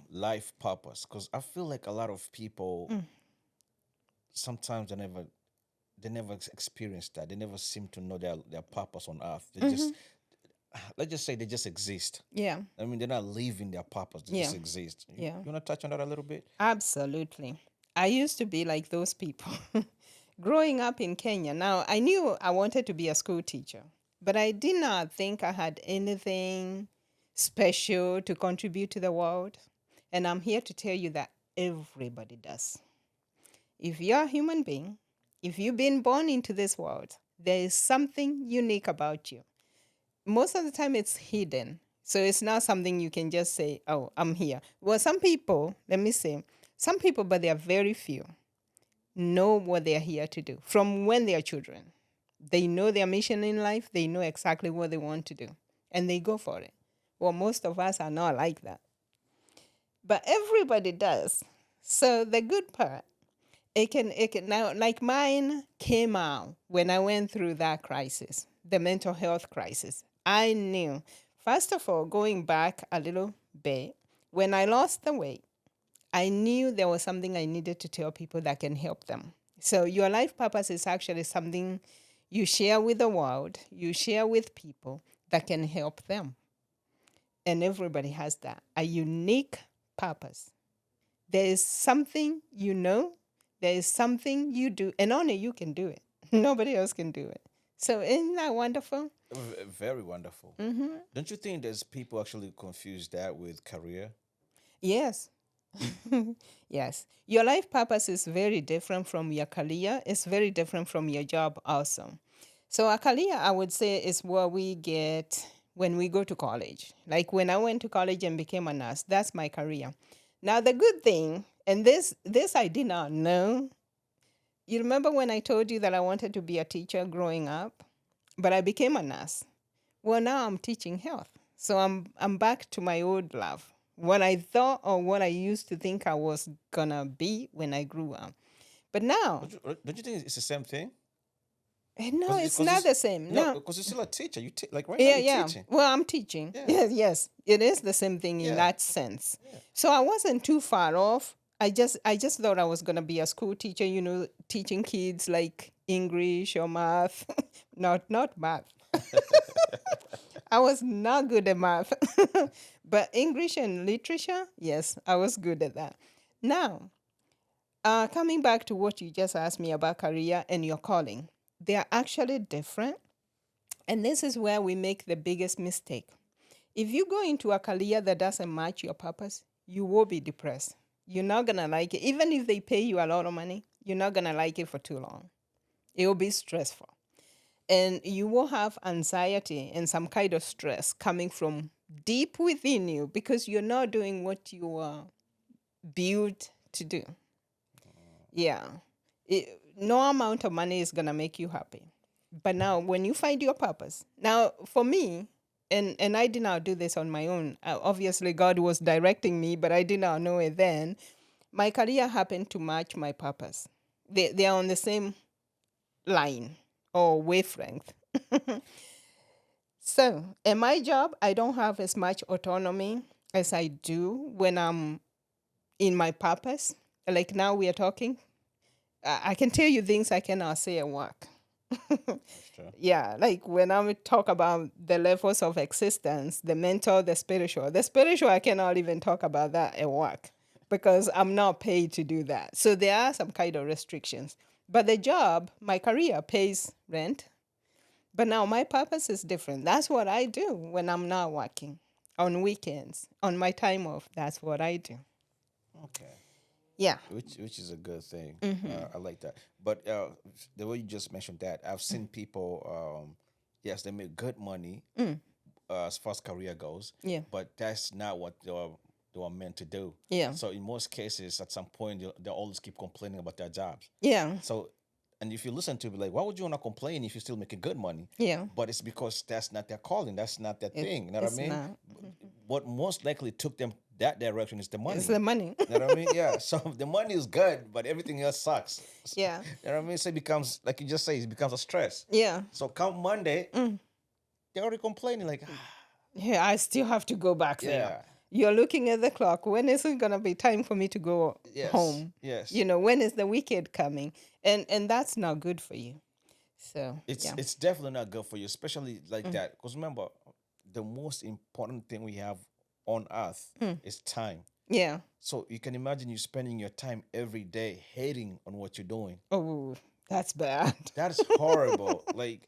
life purpose? Because I feel like a lot of people sometimes they never experience that. They never seem to know their purpose on earth. They just let's just say they just exist. Yeah. I mean, they're not living their purpose. They just Yeah. exist. Yeah. You want to touch on that a little bit? Absolutely. I used to be like those people. Growing up in Kenya, now I knew I wanted to be a school teacher, but I did not think I had anything special to contribute to the world. And I'm here to tell you that everybody does. If you're a human being, if you've been born into this world, there is something unique about you. Most of the time, it's hidden. So it's not something you can just say, oh, I'm here. Well, some people, let me say, some people, but they are very few, know what they're here to do from when they are children. They know their mission in life, they know exactly what they want to do, and they go for it. Well, most of us are not like that. But everybody does. So the good part, it can now, like mine came out when I went through that crisis, the mental health crisis. I knew, first of all, going back a little bit, when I lost the weight, I knew there was something I needed to tell people that can help them. So your life purpose is actually something you share with the world, you share with people that can help them. And everybody has that, a unique purpose. There is something you know, there is something you do, and only you can do it. Nobody else can do it. So isn't that wonderful? Very wonderful. Don't you think there's people actually confuse that with career? Yes. Yes. Your life purpose is very different from your career. It's very different from your job also. So a career, I would say, is what we get when we go to college. Like when I went to college and became a nurse, that's my career. Now the good thing, and this I did not know. You remember when I told you that I wanted to be a teacher growing up, but I became a nurse. Well, now I'm teaching health. So I'm back to my old love. What I thought or what I used to think I was gonna be when I grew up. But now, Don't you think it's the same thing? no, it's not the same. No, No. because you're still a teacher. Like right now Yeah, you're yeah. teaching. Well, I'm teaching. Yeah. Yes, yes. It is the same thing in Yeah. that sense. So I wasn't too far off. I just thought I was gonna be a school teacher, teaching kids like English or math. not math. I was not good at math. But English and literature, yes, I was good at that. Now, coming back to what you just asked me about career and your calling, they are actually different. And this is where we make the biggest mistake. If you go into a career that doesn't match your purpose, you will be depressed. You're not going to like it. Even if they pay you a lot of money, you're not going to like it for too long. It will be stressful. And you will have anxiety and some kind of stress coming from deep within you because you're not doing what you are built to do. Yeah. No amount of money is going to make you happy. But now, when you find your purpose, now for me, and I did not do this on my own. Obviously, God was directing me, but I did not know it then. My career happened to match my purpose. They are on the same line or wavelength. So, in my job, I don't have as much autonomy as I do when I'm in my purpose. Like now we are talking, I can tell you things I cannot say at work. Sure. Yeah, like when I talk about the levels of existence, the mental, the spiritual, I cannot even talk about that at work because I'm not paid to do that. So there are some kind of restrictions. But the job, my career pays rent. But now my purpose is different. That's what I do when I'm not working on weekends, on my time off. That's what I do. Okay. Yeah. Which is a good thing. I like that. But the way you just mentioned that, I've seen people. Yes, they make good money as far as career goes. Yeah. But that's not what they are meant to do. Yeah. So in most cases, at some point, they always keep complaining about their jobs. Yeah. So, and if you listen to it, like, why would you want to complain if you're still making good money? Yeah. But it's because that's not their calling. That's not their thing. You know what I it's mean? not. What most likely took them that direction is the money. It's the money. You know what I mean? Yeah. So the money is good, but everything else sucks. Yeah. You know what I mean? So it becomes, like you just say, it becomes a stress. Yeah. So come Monday, they're already complaining, like, Yeah, I still have to go back yeah. there. You're looking at the clock. When is it going to be time for me to go Yes. home? Yes. When is the weekend coming? And that's not good for you. So, It's definitely not good for you, especially like that. Because remember, the most important thing we have on earth is time. yeah. So you can imagine you spending your time every day hating on what you're doing. Oh, that's bad. That's horrible. Like,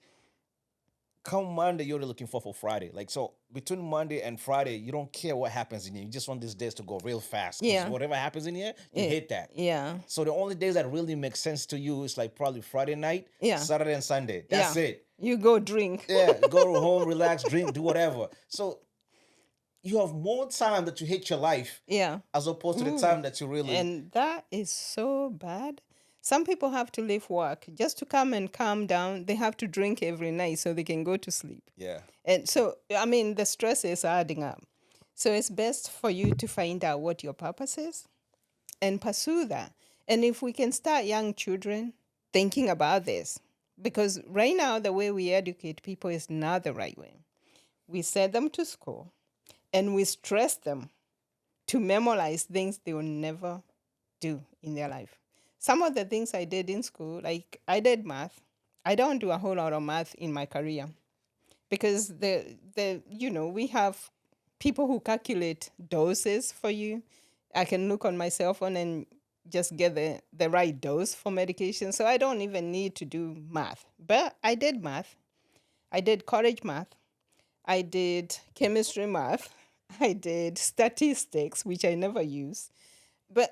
come Monday, you're looking for Friday. Like, so between Monday and Friday, you don't care what happens in here. You just want these days to go real fast. 'Cause Yeah. whatever happens in here, you hate that. Yeah. So the only days that really make sense to you is like probably Friday night, Yeah. Saturday and Sunday. That's Yeah. it. You go drink. Yeah, go home, relax, drink, do whatever. So you have more time that you hate your life Yeah. as opposed to the time that you really. And that is so bad. Some people have to leave work just to come and calm down. They have to drink every night so they can go to sleep. Yeah. And so, I mean, the stress is adding up. So it's best for you to find out what your purpose is and pursue that. And if we can start young children thinking about this, because right now the way we educate people is not the right way. We send them to school and we stress them to memorize things they will never do in their life. Some of the things I did in school, like I did math. I don't do a whole lot of math in my career because we have people who calculate doses for you. I can look on my cell phone and just get the right dose for medication. So I don't even need to do math. But I did math. I did college math. I did chemistry math. I did statistics, which I never use.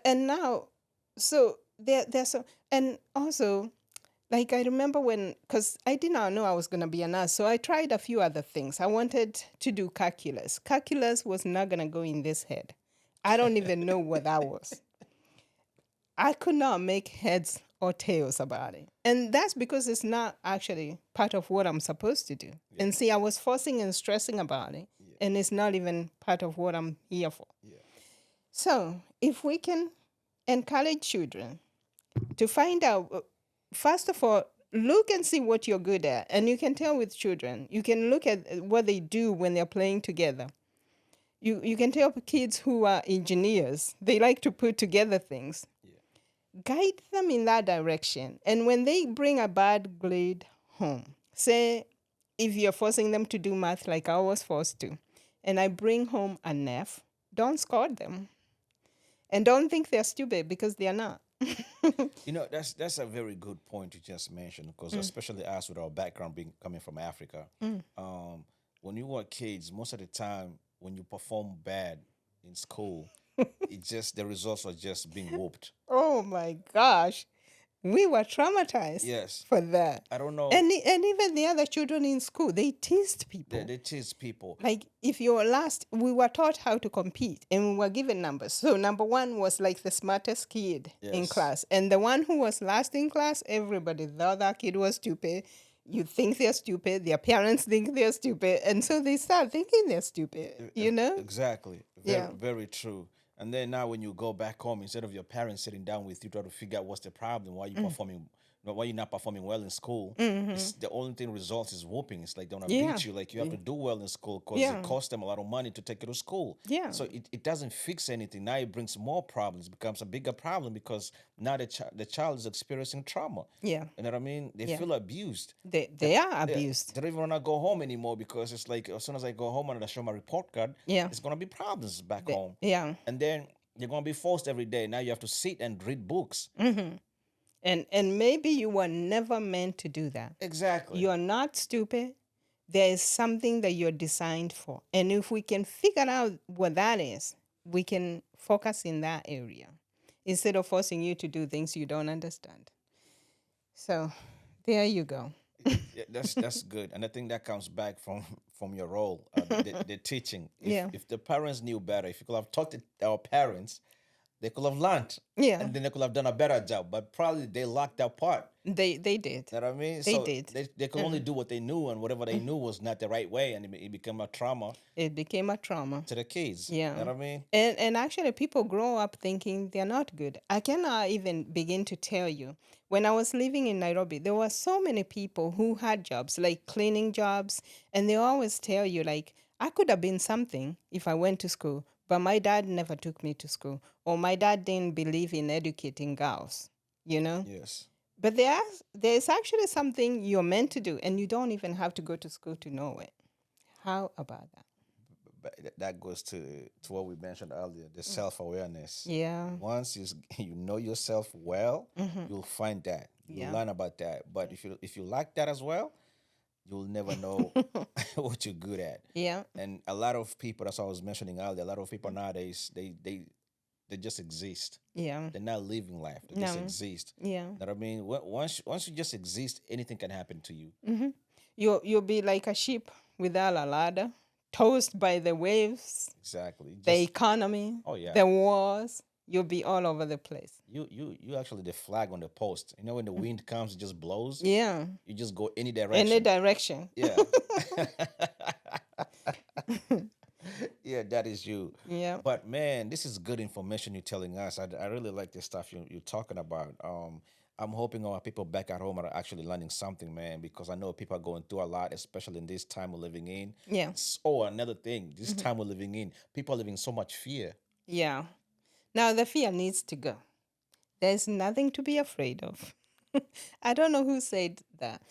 And now, so there's so, and also, like I remember because I did not know I was going to be a nurse, so I tried a few other things. I wanted to do calculus. Calculus was not going to go in this head. I don't even know what that was. I could not make heads or tails about it. And that's because it's not actually part of what I'm supposed to do. Yeah. And see, I was forcing and stressing about it, and it's not even part of what I'm here for. Yeah. So if we can encourage children to find out, first of all, look and see what you're good at. And you can tell with children. You can look at what they do when they're playing together. You can tell kids who are engineers, they like to put together things. Guide them in that direction. And when they bring a bad grade home, say if you're forcing them to do math like I was forced to, and I bring home an F, don't scold them. And don't think they're stupid because they're not. That's a very good point you just mentioned, because especially us with our background coming from Africa, when we were kids, most of the time when you perform bad in school, it just the results are just being whooped. Oh my gosh. We were traumatized Yes. for that. I don't know. And even the other children in school, they teased people. They tease people. Like if you were last, we were taught how to compete and we were given numbers. So number one was like the smartest kid in Yes. class. And the one who was last in class, everybody thought that kid was stupid. You think they're stupid, their parents think they're stupid. And so they start thinking they're stupid, you know? Exactly. Yeah. Very true. And then now when you go back home, instead of your parents sitting down with you try to figure out what's the problem, why you performing, why you're not performing well in school, it's the only thing results is whooping. It's like they want to Yeah. beat you. Like you have to do well in school because Yeah. it costs them a lot of money to take you to school. Yeah. So it doesn't fix anything. Now it brings more problems. It becomes a bigger problem because now the child is experiencing trauma. Yeah. You know what I mean? They Yeah. feel abused. They are abused. They don't even want to go home anymore because it's like as soon as I go home and I show my report card, Yeah. it's gonna be problems back home. Yeah. And then you're gonna be forced every day. Now you have to sit and read books. And maybe you were never meant to do that. Exactly. You're not stupid. There is something that you're designed for. And if we can figure out what that is, we can focus in that area instead of forcing you to do things you don't understand. So there you go. Yeah, that's good, and I think that comes back from your role, the teaching. Yeah. If the parents knew better, if you could have taught our parents, they could have learned. Yeah. And then they could have done a better job. But probably they lacked that part. They did. You know what I mean? They So did. They could only do what they knew, and whatever they knew was not the right way, and it became a trauma It became a trauma. to the kids. Yeah. You know what I mean? And actually, people grow up thinking they're not good. I cannot even begin to tell you. When I was living in Nairobi, there were so many people who had jobs, like cleaning jobs, and they always tell you, like, I could have been something if I went to school, but my dad never took me to school, or my dad didn't believe in educating girls, you know? Yes. But there's actually something you're meant to do, and you don't even have to go to school to know it. How about that? But that goes to what we mentioned earlier, the self-awareness. Yeah. Once you know yourself well, you'll find that. You'll Yeah. learn about that. But if you lack that as well, you'll never know what you're good at. Yeah. And a lot of people, that's what I was mentioning earlier, a lot of people nowadays, they just exist. Yeah. They're not living life. They just exist. Yeah. You know what I mean? Once you just exist, anything can happen to you. You'll be like a ship without a ladder, tossed by the waves, Exactly. the economy, Oh, yeah. the wars. You'll be all over the place. You actually the flag on the post. You know when the wind comes, it just blows. Yeah. You just go any direction. Any direction. Yeah. Yeah, that is you. Yeah. But man, this is good information you're telling us. I really like the stuff you're talking about. I'm hoping our people back at home are actually learning something, man, because I know people are going through a lot, especially in this time we're living in. Yeah. Oh, another thing, this time we're living in, people are living in so much fear. Yeah. Now the fear needs to go. There's nothing to be afraid of. I don't know who said that.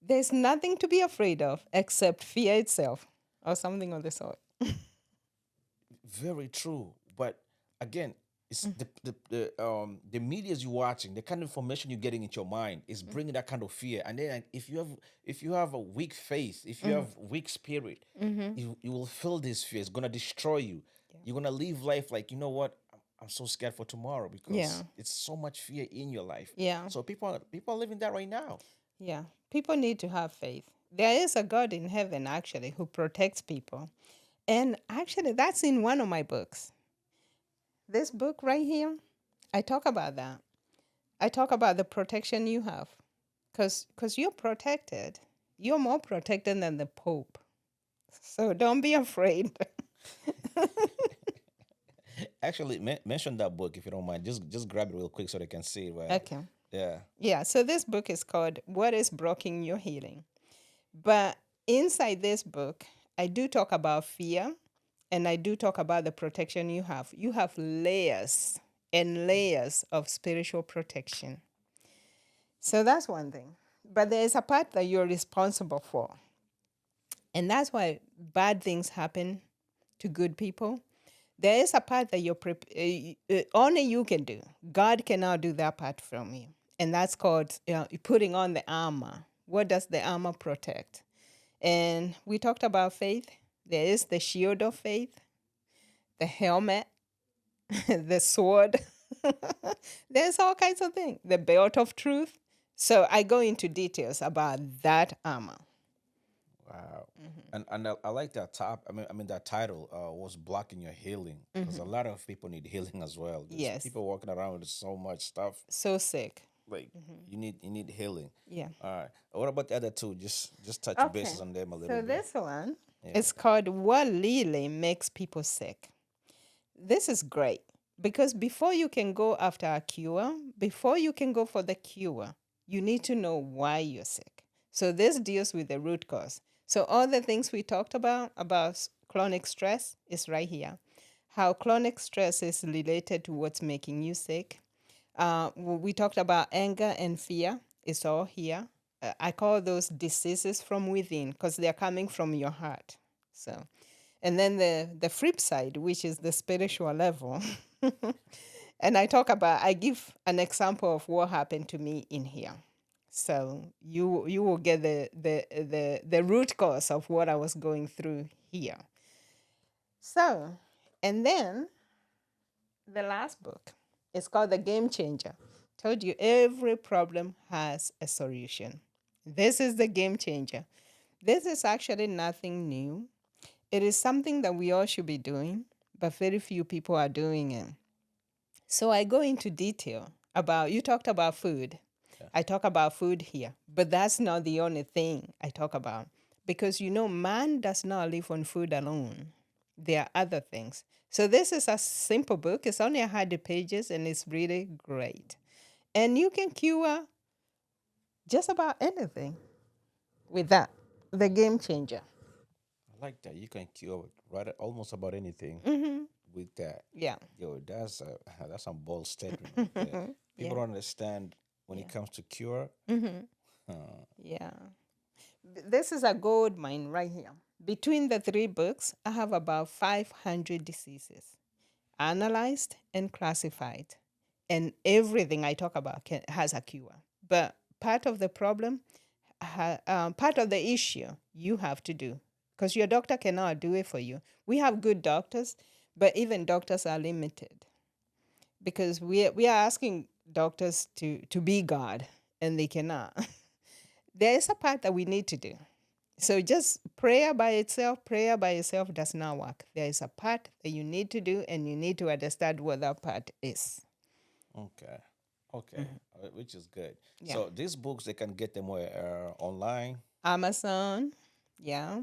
There's nothing to be afraid of except fear itself or something of the sort. Very true. But again, it's the media's you're watching, the kind of information you're getting into your mind is bringing that kind of fear. And then if you have a weak faith, if you have weak spirit, you will feel this fear. It's gonna destroy you. You're gonna live life like, you know what? I'm so scared for tomorrow because Yeah. it's so much fear in your life. Yeah. So people are living that right now. Yeah. People need to have faith. There is a God in heaven, actually, who protects people. And actually, that's in one of my books. This book right here, I talk about that. I talk about the protection you have. Because you're protected. You're more protected than the Pope. So don't be afraid. Actually, mention that book if you don't mind. Just grab it real quick so they can see it. Right? Okay. Yeah. Yeah, so this book is called What is Blocking Your Healing? But inside this book, I do talk about fear and I do talk about the protection you have. You have layers and layers of spiritual protection. So that's one thing. But there is a part that you're responsible for. And that's why bad things happen to good people. There is a part that only you can do. God cannot do that part from you. And that's called putting on the armor. What does the armor protect? And we talked about faith. There is the shield of faith, the helmet, the sword. There's all kinds of things. The belt of truth. So I go into details about that armor. Wow. And I like that top. I mean that title was blocking your healing because a lot of people need healing as well. There's Yes. people walking around with so much stuff. So sick. Like you need healing. Yeah. All right. What about the other two? Just touch Okay. bases on them a little So bit. this one is called What Really Makes People Sick. This is great because before you can go after a cure, before you can go for the cure, you need to know why you're sick. So this deals with the root cause. So all the things we talked about chronic stress is right here. How chronic stress is related to what's making you sick. We talked about anger and fear. It's all here. I call those diseases from within because they're coming from your heart. So, and then the flip side, which is the spiritual level. And I give an example of what happened to me in here. So you will get the root cause of what I was going through here. So, and then the last book is called The Game Changer. Told you every problem has a solution. This is the game changer. This is actually nothing new. It is something that we all should be doing, but very few people are doing it. So I go into detail about, you talked about food. I talk about food here, but that's not the only thing I talk about because man does not live on food alone. There are other things. So this is a simple book. It's only 100 pages and it's really great. And you can cure just about anything with that. The Game Changer. I like that. You can cure almost about anything with that. Yeah. Yo, that's some bold statement. Right there. People don't understand when it comes to cure. Yeah. This is a gold mine right here. Between the 3 books, I have about 500 diseases analyzed and classified. And everything I talk about has a cure. But part of the problem, part of the issue, you have to do. Because your doctor cannot do it for you. We have good doctors, but even doctors are limited. Because we are asking doctors to be God, and they cannot. There is a part that we need to do. So just prayer by itself does not work. There is a part that you need to do, and you need to understand what that part is. Okay. Which is good. Yeah. So these books, they can get them where online. Amazon, yeah.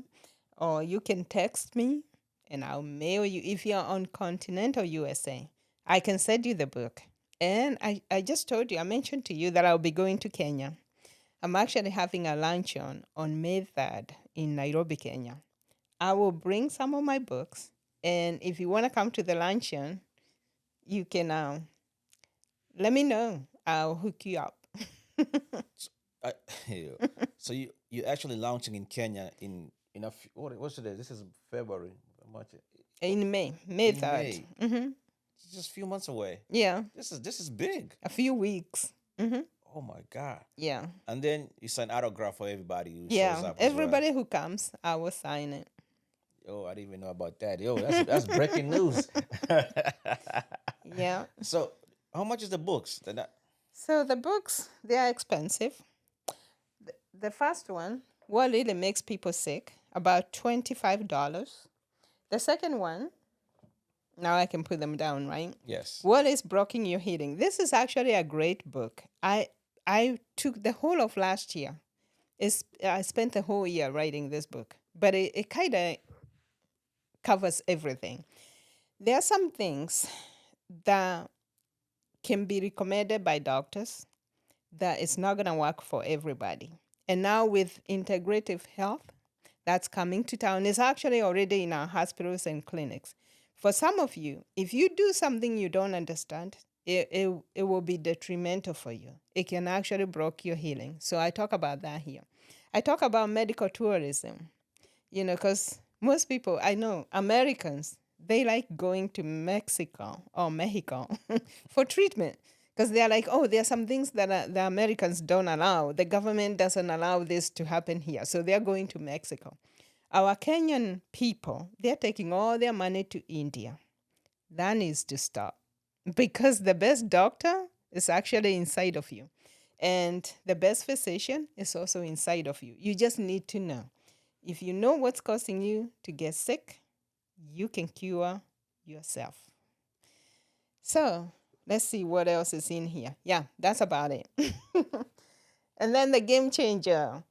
Or you can text me, and I'll mail you. If you're on continental USA, I can send you the book. And I just told you, I mentioned to you that I'll be going to Kenya. I'm actually having a luncheon on May 3rd in Nairobi, Kenya. I will bring some of my books, and if you want to come to the luncheon, you can let me know. I'll hook you up. So you actually launching in Kenya in a what's today? This is February. Much In May 3rd. May. It's just a few months away. Yeah, This is big. a few weeks. Oh my God. Yeah. And then you sign autograph for everybody who shows Yeah, up. as well. everybody who comes, I will sign it. Yo, I didn't even know about that. Yo, that's breaking news. Yeah. So, how much is the books? So the books, they are expensive. The first one, What Really Makes People Sick, about $25. The second one, now I can put them down, right? Yes. What is Blocking Your Healing? This is actually a great book. I took the whole of last year. I spent the whole year writing this book, but it kind of covers everything. There are some things that can be recommended by doctors that it's not going to work for everybody. And now with integrative health that's coming to town, it's actually already in our hospitals and clinics. For some of you, if you do something you don't understand, it will be detrimental for you. It can actually block your healing. So I talk about that here. I talk about medical tourism, because most people, I know, Americans, they like going to Mexico for treatment because they're like, oh, there are some things that the Americans don't allow. The government doesn't allow this to happen here. So they're going to Mexico. Our Kenyan people, they're taking all their money to India. That needs to stop because the best doctor is actually inside of you. And the best physician is also inside of you. You just need to know. If you know what's causing you to get sick, you can cure yourself. So let's see what else is in here. Yeah, that's about it. And then the game changer.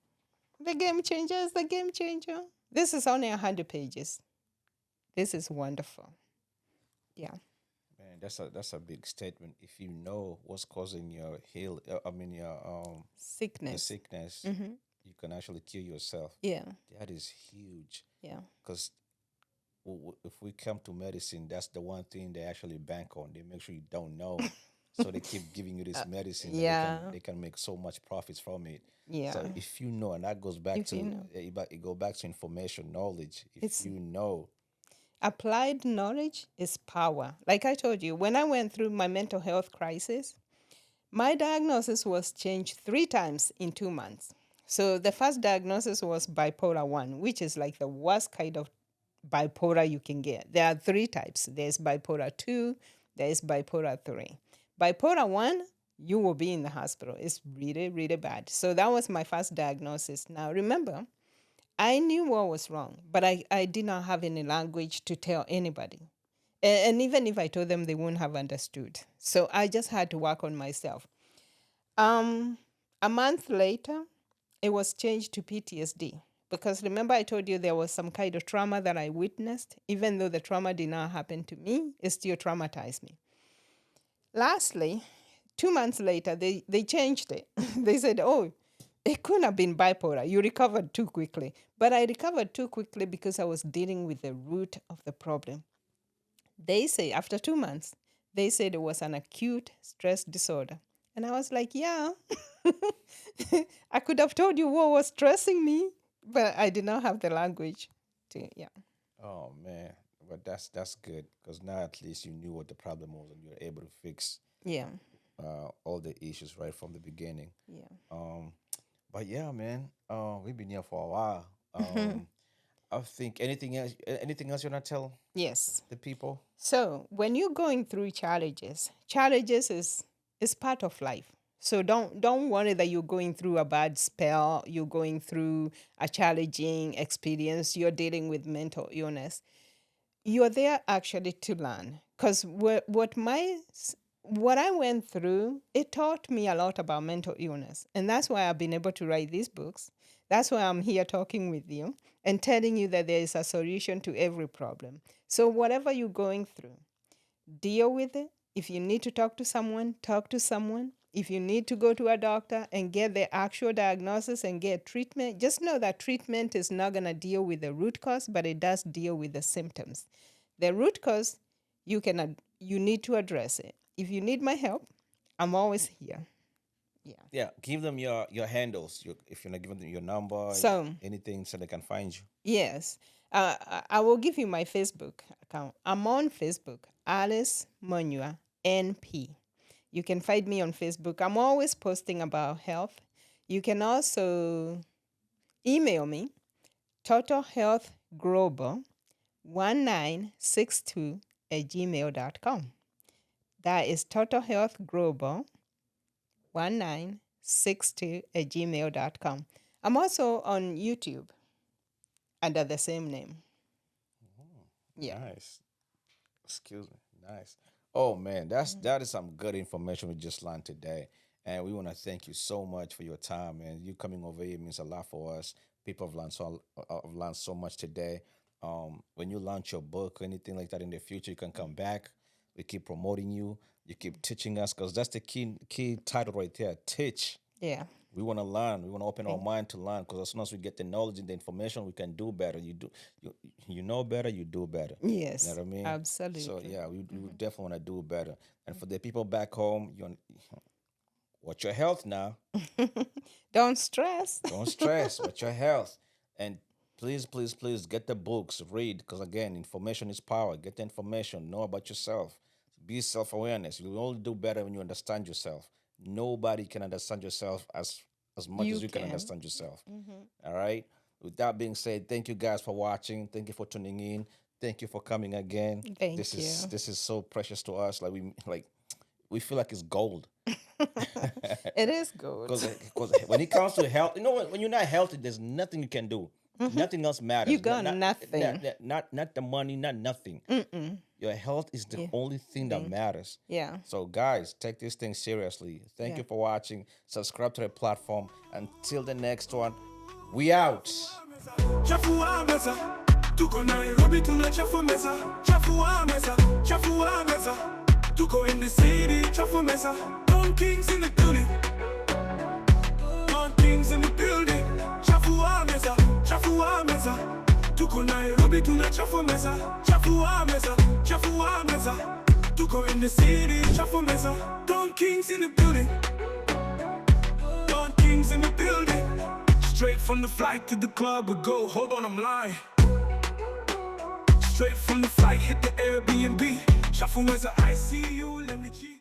The game changer is the game changer. This is only 100 pages. This is wonderful. Yeah. Man, that's a big statement. If you know what's causing your your Sickness. sickness, you can actually cure yourself. Yeah. That is huge. Yeah. Because if we come to medicine, that's the one thing they actually bank on. They make sure you don't know, so they keep giving you this medicine. And yeah. they can make so much profits from it. Yeah. So if you know, and that goes back If to you know. it go back to information, knowledge. If It's you know, applied knowledge is power. Like I told you, when I went through my mental health crisis, my diagnosis was changed 3 times in 2 months. So the first diagnosis was bipolar 1, which is like the worst kind of bipolar you can get. There are 3 types. There's bipolar 2, there's bipolar 3. Bipolar 1, you will be in the hospital. It's really, really bad. So that was my first diagnosis. Now remember, I knew what was wrong, but I did not have any language to tell anybody. And even if I told them, they wouldn't have understood. So I just had to work on myself. A month later, it was changed to PTSD. Because remember, I told you there was some kind of trauma that I witnessed. Even though the trauma did not happen to me, it still traumatized me. Lastly, 2 months later, they changed it. They said, oh, it couldn't have been bipolar. You recovered too quickly. But I recovered too quickly because I was dealing with the root of the problem. They say, after 2 months, they said it was an acute stress disorder. And I was like, yeah, I could have told you what was stressing me, but I did not have the language to, yeah. oh man, but that's good because now at least you knew what the problem was and you were able to fix Yeah. all the issues right from the beginning. Yeah. Um, but yeah, man, we've been here for a while. I think anything else you wanna tell Yes. the people? So when you're going through challenges is part of life. So don't worry that you're going through a bad spell, you're going through a challenging experience, you're dealing with mental illness. You're there actually to learn. Because what I went through, it taught me a lot about mental illness. And that's why I've been able to write these books. That's why I'm here talking with you and telling you that there is a solution to every problem. So whatever you're going through, deal with it. If you need to talk to someone, talk to someone. If you need to go to a doctor and get the actual diagnosis and get treatment, just know that treatment is not going to deal with the root cause, but it does deal with the symptoms. The root cause, you need to address it. If you need my help, I'm always here. Yeah. Yeah, give them your handles. If you're not giving them your number, So, anything, so they can find you. yes, I will give you my Facebook account. I'm on Facebook, Alice Munyua, NP. You can find me on Facebook. I'm always posting about health. You can also email me, totalhealthglobal1962@gmail.com. That is totalhealthglobal1962@gmail.com. I'm also on YouTube under the same name. Yeah. Nice. Excuse me. Nice. Oh man, that is some good information we just learned today. And we want to thank you so much for your time, and you coming over here means a lot for us. People have learned so much today. When you launch your book or anything like that in the future, you can come back. We keep promoting you. You keep teaching us because that's the key title right there. Teach. Yeah. We want to learn. We want to open our mind to learn because as soon as we get the knowledge and the information, we can do better. You know better, you do better. Yes. You know what I mean? Absolutely. So yeah, we definitely want to do better. And for the people back home, watch your health now. Don't stress. Don't stress. Watch your health. And please, please, please get the books, read, because again, information is power. Get the information, know about yourself. Be self-awareness. You will only do better when you understand yourself. Nobody can understand yourself as much You as you can can. understand yourself. All right. With that being said, thank you guys for watching. Thank you for tuning in. Thank you for coming again. Thank This is so precious to us. We feel like it's gold. It is good. Because when it comes to health, when you're not healthy, there's nothing you can do. Nothing else matters. You got nothing. Not the money, not nothing. Your health is the only thing that matters. Yeah. So guys, take this thing seriously. Thank you for watching. Subscribe to the platform. Until the next one, we out. Chafuwa Meza, tuko Nairobi tuna Chafuwa Meza. Chafuwa Meza, Chafuwa Meza, tuko in the city. Chafuwa Meza, Don Kings in the building. Don Kings in the building. Chafuwa Meza, Chafuwa Meza, tuko Nairobi tuna Chafuwa Meza. Chafuwa Meza, Chafuwa Meza, tuko in the city. Chafuwa Meza, Don Kings in the building. Don Kings in the building. Straight from the flight to the club we go. Hold on, I'm lying. Straight from the flight, hit the Airbnb. Chafuwa Meza, I see you, Lemmy G.